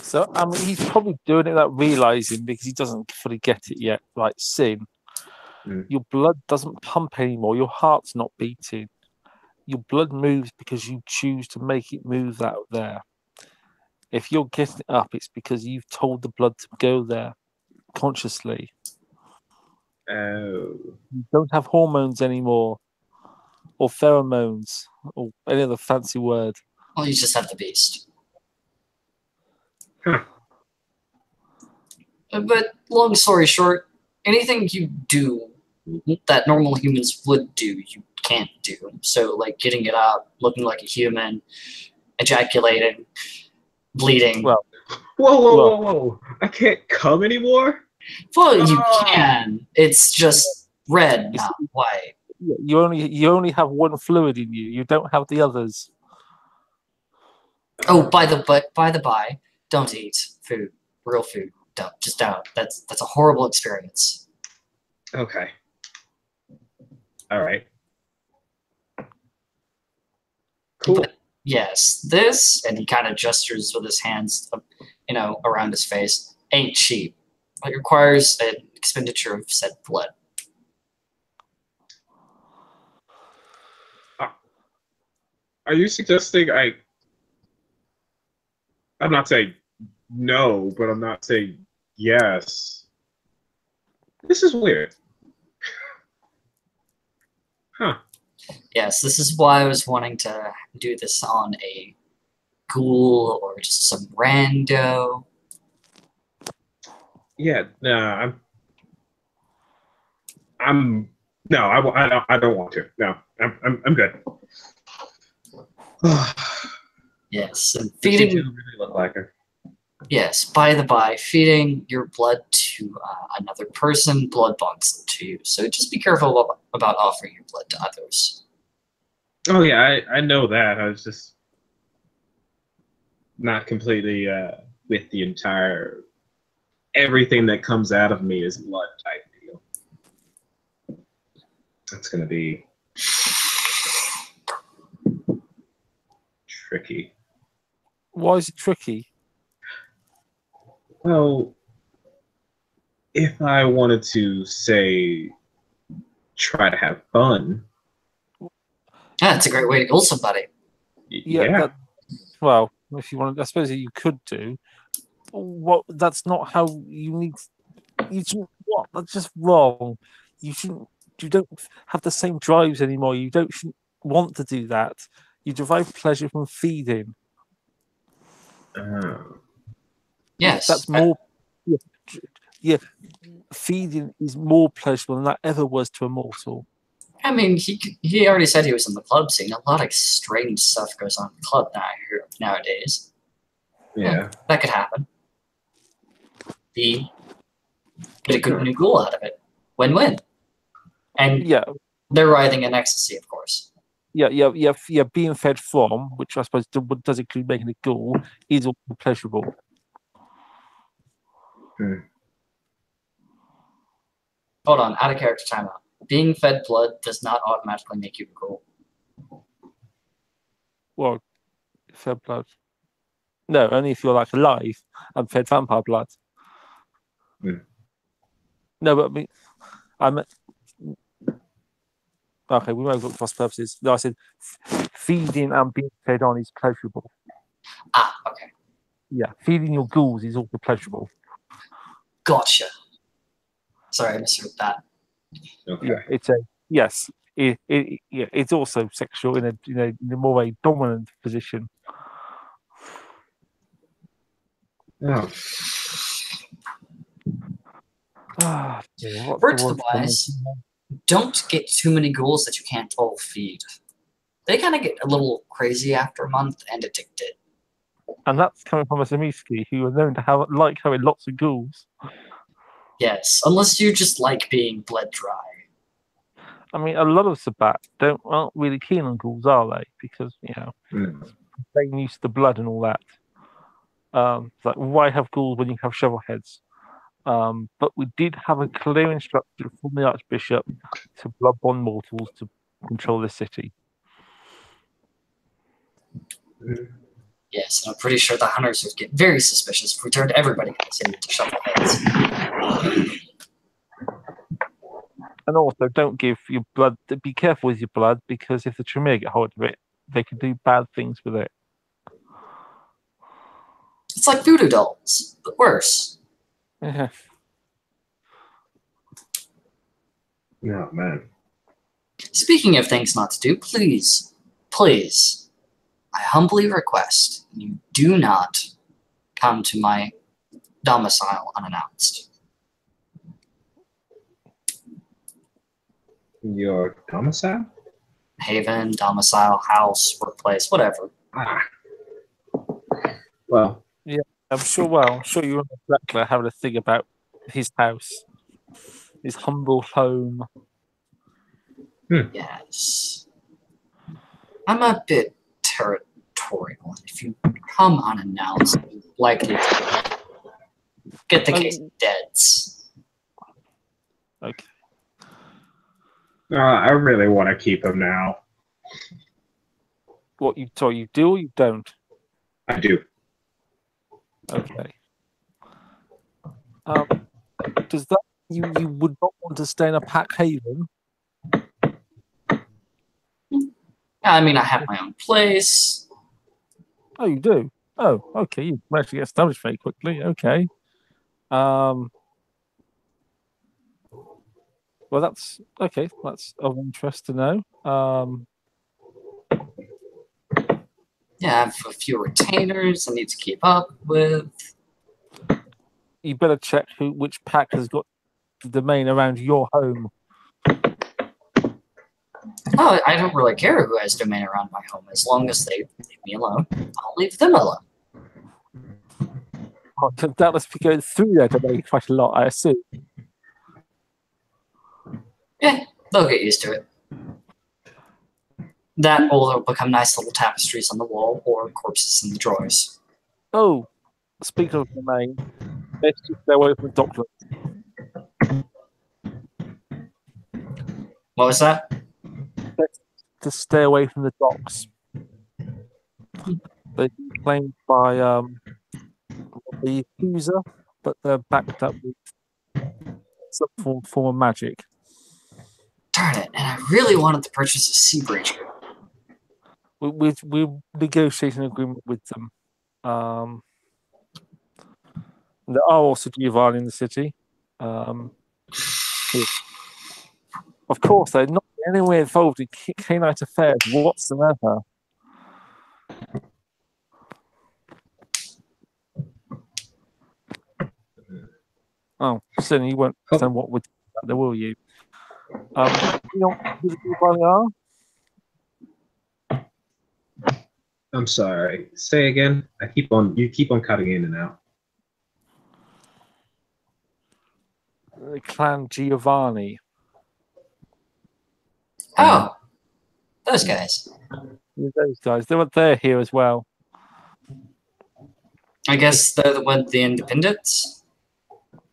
So I mean, he's probably doing it without realizing because he doesn't fully get it yet. Like Sin, your blood doesn't pump anymore. Your heart's not beating. Your blood moves because you choose to make it move out there. If you're getting it up, it's because you've told the blood to go there consciously. Oh. You don't have hormones anymore, or pheromones, or any other fancy word. Well, you just have the beast. Huh. But long story short, anything you do that normal humans would do, you can't do. So, like getting it up, looking like a human, ejaculating, bleeding. Well, Whoa. I can't come anymore? Well, you can. It's just red, not white. you only have one fluid in you. You don't have the others. Oh, by the by, don't eat food, real food. Don't. That's a horrible experience. Okay. All right. Cool. But yes, this, and he kind of gestures with his hands, around his face, ain't cheap. It requires an expenditure of said blood. Are you suggesting I'm not saying no, but I'm not saying yes. This is weird. Huh. Yes, this is why I was wanting to do this on a ghoul or just some rando. Yeah, no, no, I don't want to. No, I'm good. Yes, and You feeding. do really look like her. Yes, by the by, feeding your blood to another person blood bonds them to you. So just be careful about offering your blood to others. Oh yeah, I know that. I was just not completely with the entire everything that comes out of me is blood type deal. That's gonna be tricky. Why is it tricky? Well, if I wanted to say try to have fun, That's a great way to kill somebody. yeah. Well, if you want, I suppose that you could do. What? That's not how you need. You shouldn't. What? That's just wrong. You shouldn't. You don't have the same drives anymore. You shouldn't want to do that. You derive pleasure from feeding. Yes. That's more. Yeah, feeding is more pleasurable than that ever was to a mortal. I mean, he already said he was in the club scene. A lot of strange stuff goes on in the club nowadays. Yeah. That could happen. Get a good new ghoul out of it. Win-win. And Yeah, they're writhing in ecstasy, of course. yeah. Being fed from, which I suppose does include making a ghoul, is also pleasurable. Hold on, out of character timeout. Being fed blood does not automatically make you a ghoul. Well, fed blood. No, only if you're like alive and fed vampire blood. No, but I mean, okay, we won't look cross purposes. No, I said feeding and being fed on is pleasurable. Ah, okay. Yeah, feeding your ghouls is also pleasurable. Gotcha. Sorry, I misheard that. Okay. Yeah, it's a yes. It's also sexual in a more a dominant position. Oh. Dear, what's the Birth word for wise, don't get too many ghouls that you can't all feed. They kind of get a little crazy after a month and addicted. And that's coming from a Samiski who are known to like having lots of ghouls. Yes, unless you just like being bled dry. I mean, a lot of Sabat aren't really keen on ghouls, are they? Because they're used to the blood and all that. It's like, why have ghouls when you have shovelheads? But we did have a clear instruction from the Archbishop to blood-bond mortals to control the city. Yes, and I'm pretty sure the hunters would get very suspicious if we turned everybody in the city into shovelheads. And also, don't give your blood. Be careful with your blood, because if the Tremere get hold of it, they can do bad things with it. It's like voodoo dolls, but worse. Yeah. Oh, man. Speaking of things not to do, please, please, I humbly request you do not come to my domicile unannounced. Your domicile? Haven, domicile, house, workplace, whatever. Well, I'm sure you're on the Blackler having a think about his house, his humble home. Yes. I'm a bit territorial. If you come unannounced, you're likely to get the case of deads. Okay. I really want to keep him now. What you do or you don't? I do. Okay. Does that you would not want to stay in a pack haven? I mean, I have my own place. Oh, you do. Oh, okay. You managed to get established very quickly. Okay. Well, that's okay. That's of interest to know. Yeah, I have a few retainers I need to keep up with. You better check which pack has got the domain around your home. Oh, I don't really care who has domain around my home, as long as they leave me alone. I'll leave them alone. Oh, that must be going through their domain quite a lot, I assume. Yeah, they'll get used to it. That or they'll become nice little tapestries on the wall or corpses in the drawers. Oh, speaking of domain, let's just stay away from the Docklands. What was that? Let's just stay away from the docks. They're claimed by the accuser, but they're backed up with some form of magic. Darn it, and I really wanted to purchase a sea breacher. We're negotiating an agreement with them. There are also Giovanni in the city. Of course, they're not anywhere involved in Canaanite affairs whatsoever. Oh, certainly you won't understand what we're talking about there, will you? You know who the Giovanni are? I'm sorry. Say again. You keep on cutting in and out. The clan Giovanni. Oh, those guys. Yeah, those guys. They're here as well. I guess they're the independents?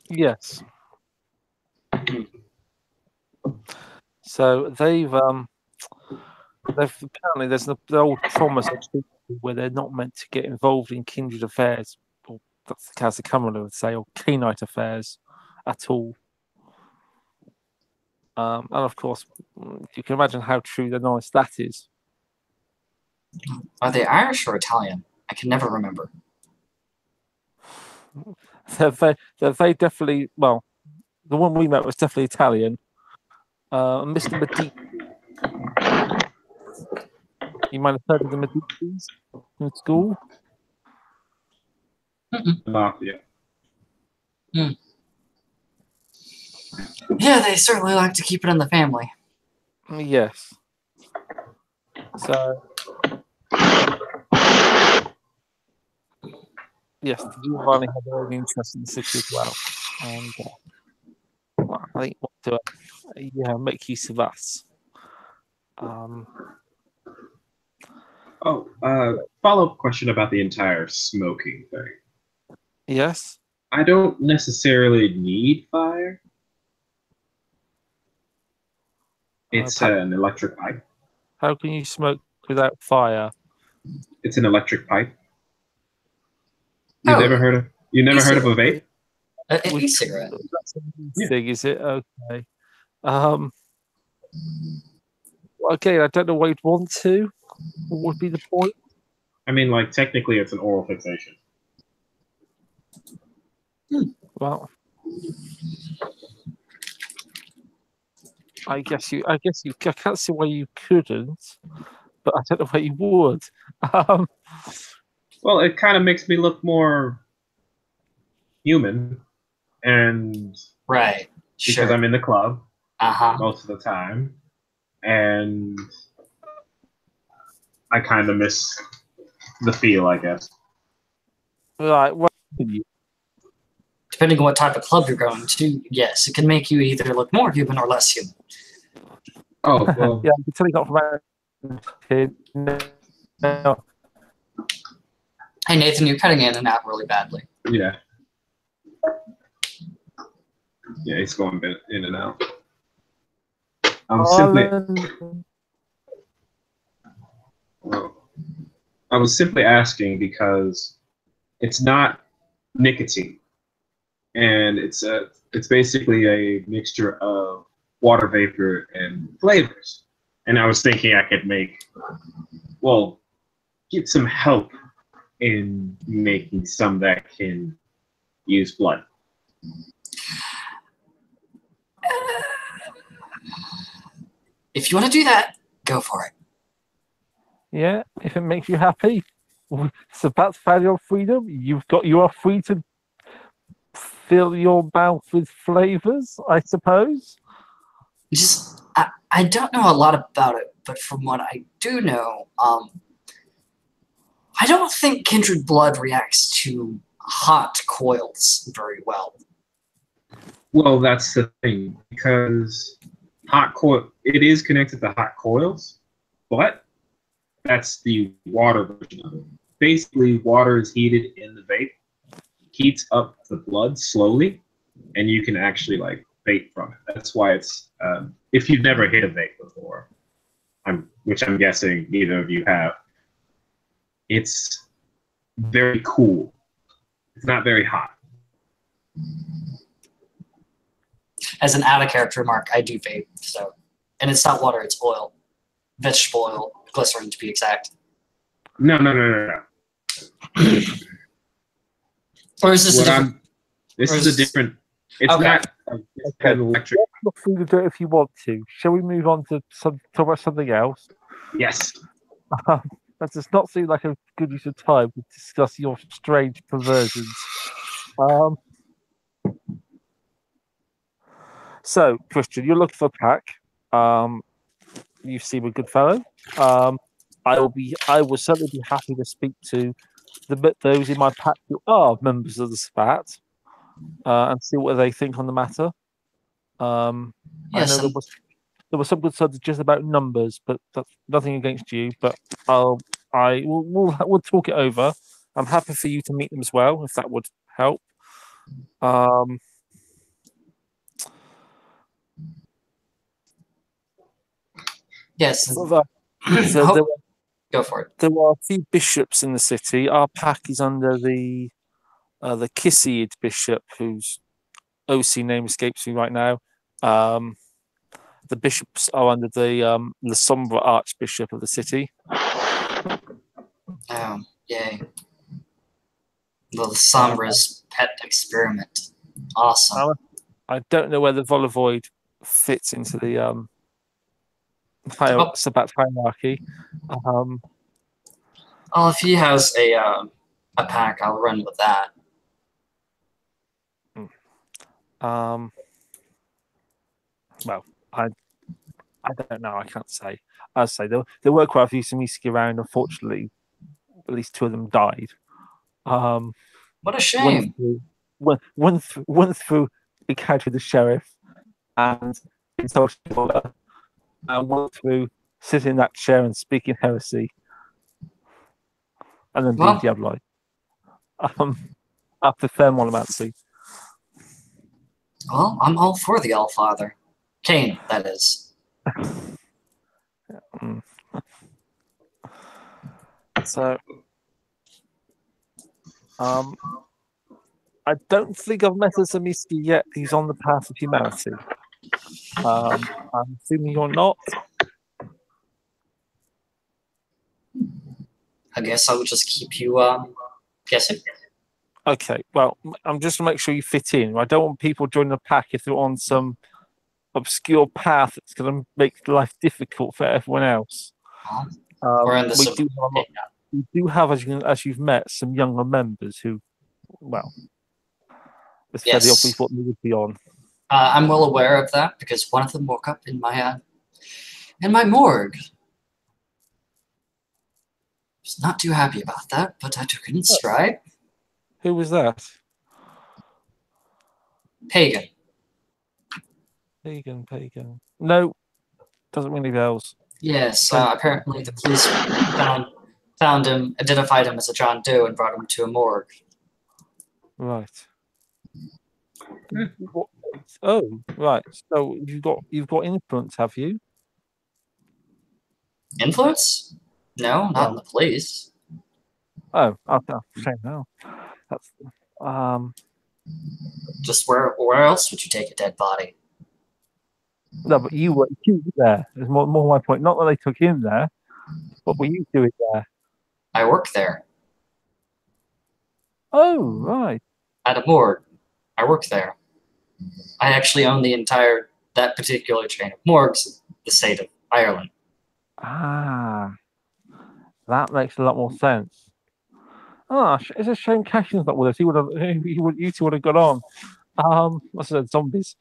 Yes. So they've apparently there's the old promise of people where they're not meant to get involved in kindred affairs, or that's the case the Cumberland would say, or Kenite affairs at all. And of course, you can imagine how true the noise that is. Are they Irish or Italian? I can never remember. They're very definitely, well, the one we met was definitely Italian. Mr. Medici. You might have heard of the Medicis in school. Mafia. Yeah, they certainly like to keep it in the family. Yes. So, yes, the Giovanni had their own interest in the city as well. And well, I think want to make use of us. Follow-up question about the entire smoking thing. Yes. I don't necessarily need fire. It's an electric pipe. How can you smoke without fire? It's an electric pipe. Oh, You never heard of a vape? An e-cigarette. That's a new thing, is it? Okay. Okay, I don't know why you'd want to. What would be the point? I mean, like, technically it's an oral fixation. Well, I can't see why you couldn't, but I don't know why you would. Well, it kind of makes me look more human, and Right. because Sure. I'm in the club Uh-huh. most of the time, and I kind of miss the feel, I guess. Right. Well, Depending on what type of club you're going to, yes, it can make you either look more human or less human. Oh, well, yeah, you can tell you got from kid. No. Hey, Nathan, you're cutting in and out really badly. yeah. Yeah, he's going in and out. I was simply asking because it's not nicotine, and it's basically a mixture of water vapor and flavors. And I was thinking I could get some help in making some that can use blood. If you want to do that, go for it. Yeah, if it makes you happy. So that's your freedom. You are free to fill your mouth with flavors, I suppose. I don't know a lot about it, but from what I do know, I don't think kindred blood reacts to hot coils very well. Well, that's the thing, because it is connected to hot coils, but that's the water version of it. Basically, water is heated in the vape, heats up the blood slowly, and you can actually vape from it. That's why it's if you've never hit a vape before, which I'm guessing neither of you have, it's very cool. It's not very hot. As an out-of-character remark, I do vape, and it's not water, it's oil. Vegetable oil, glycerin to be exact. No. Or is this a different... This is a different... It's okay. not... It's kind of electric. Feel free to do it if you want to. Shall we move on to talk about something else? Yes. That does not seem like a good use of time to discuss your strange perversions. So, Christian, you're looking for a pack. You seem a good fellow. I will certainly be happy to speak to those in my pack who are members of the SPAT and see what they think on the matter. Yes, I know there was some concerns just about numbers, but that's nothing against you. But we'll talk it over. I'm happy for you to meet them as well, if that would help. Yes. So go for it. There are a few bishops in the city. Our pack is under the Kissid bishop, whose OC name escapes me right now. The bishops are under the Sombra Archbishop of the city. Oh, yay. The Sombra's pet experiment. Awesome. I don't know whether Volovoid fits into the Sabbat hierarchy. Well, if he has a pack, I'll run with that. Well, I don't know. I can't say. I'd say there were quite a few Samiski around. Unfortunately, at least two of them died. What a One shame. through one through encountering the sheriff and insulting order, and one through sitting in that chair and speaking heresy, and then being Well, diabloid. After thermomancy. well, I'm all for the All-Father. Cain, that is. Mm. So, I don't think I've met a Samiski yet who's on the path of humanity. I'm assuming you're not. I guess I would just keep you guessing. Okay, well, I'm just to make sure you fit in. I don't want people joining the pack if they're on some obscure path that's going to make life difficult for everyone else. Well, we're in the we do have, as you've met, some younger members who, well, it's fairly Yes. obvious what they would be on. I'm well aware of that because one of them woke up in my morgue. Was not too happy about that, but I took it in stride. Who was that? Pagan. Pagan. No, doesn't ring any bells. Yes, apparently the police found him, identified him as a John Doe, and brought him to a morgue. Right. Oh, right. So you've got influence, have you? Influence? No, not in the police. Oh, okay. Shame now. That's Just where else would you take a dead body? no, but you were there. There's more my point. Not that they took him there. What were you doing there? I work there. Oh, right. At a morgue. I work there. I actually own that particular chain of morgues in the state of Ireland. Ah, that makes a lot more sense. Ah, it's a shame Cashin's not with us. You two would have got on. I said zombies.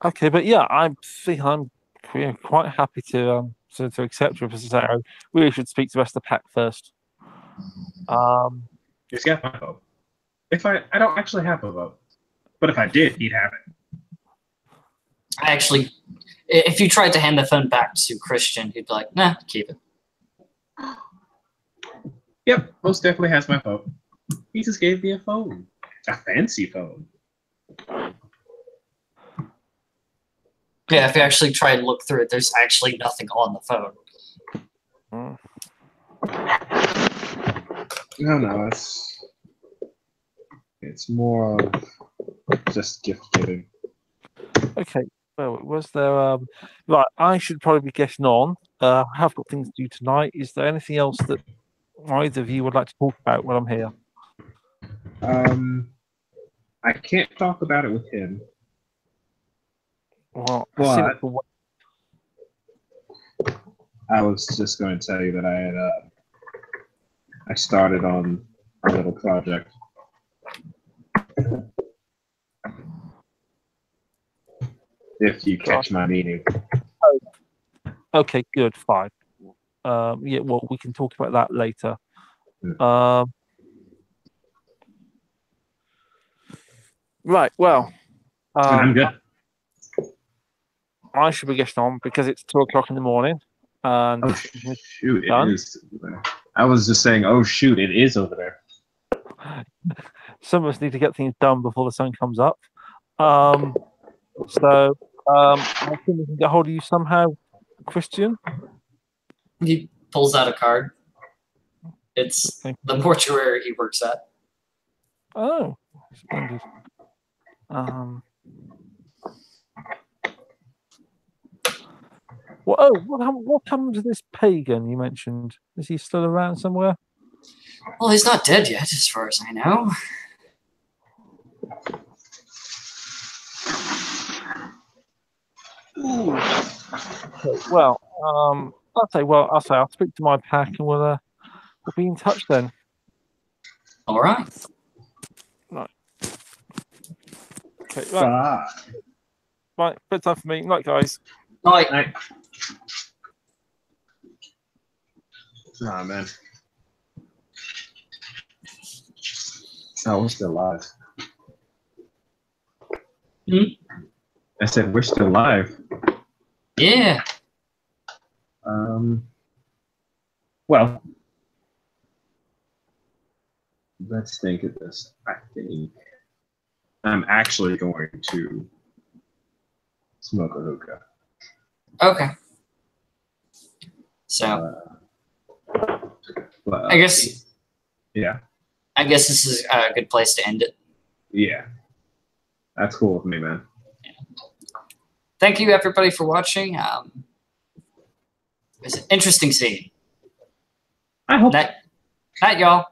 Okay, but yeah, I think I'm quite happy to accept your position. We should speak to the rest of the pack first. He's got my vote. I don't actually have a vote, but if I did, he'd have it. Actually, if you tried to hand the phone back to Christian, he'd be like, nah, keep it. Yep, most definitely has my phone. He just gave me a phone. A fancy phone. Yeah, if you actually try to look through it, there's actually nothing on the phone. No, it's more of just gift giving. Okay, well, was there right? I should probably be getting on. I have got things to do tonight. Is there anything else that either of you would like to talk about while I'm here? I can't talk about it with him. Well, I was just going to tell you that I started on a little project. If you catch my meaning. Okay, good, fine. Yeah, well, we can talk about that later. Right, well. I'm good. I should be getting on because it's 2:00 in the morning. And oh, shoot, it is over there. I was just saying, oh, shoot, it is over there. Some of us need to get things done before the sun comes up. So I think we can get hold of you somehow, Christian. He pulls out a card. It's the mortuary he works at. Oh, splendid. Well, what happened to this pagan you mentioned? Is he still around somewhere? Well, he's not dead yet, as far as I know. Okay, well, I'll speak to my pack and we'll be in touch then. All right. Okay, right. Bye. Right, bedtime for me. Night, guys. Night. Night. Oh, man. Oh, we're still live. Hmm? I said we're still live. Yeah. Well, let's think of this. I think I'm actually going to smoke a hookah. Okay. So But, I guess yeah, this is a good place to end it. yeah, that's cool with me, man. Thank you, everybody, for watching. It's an interesting scene. I hope. Night, y'all.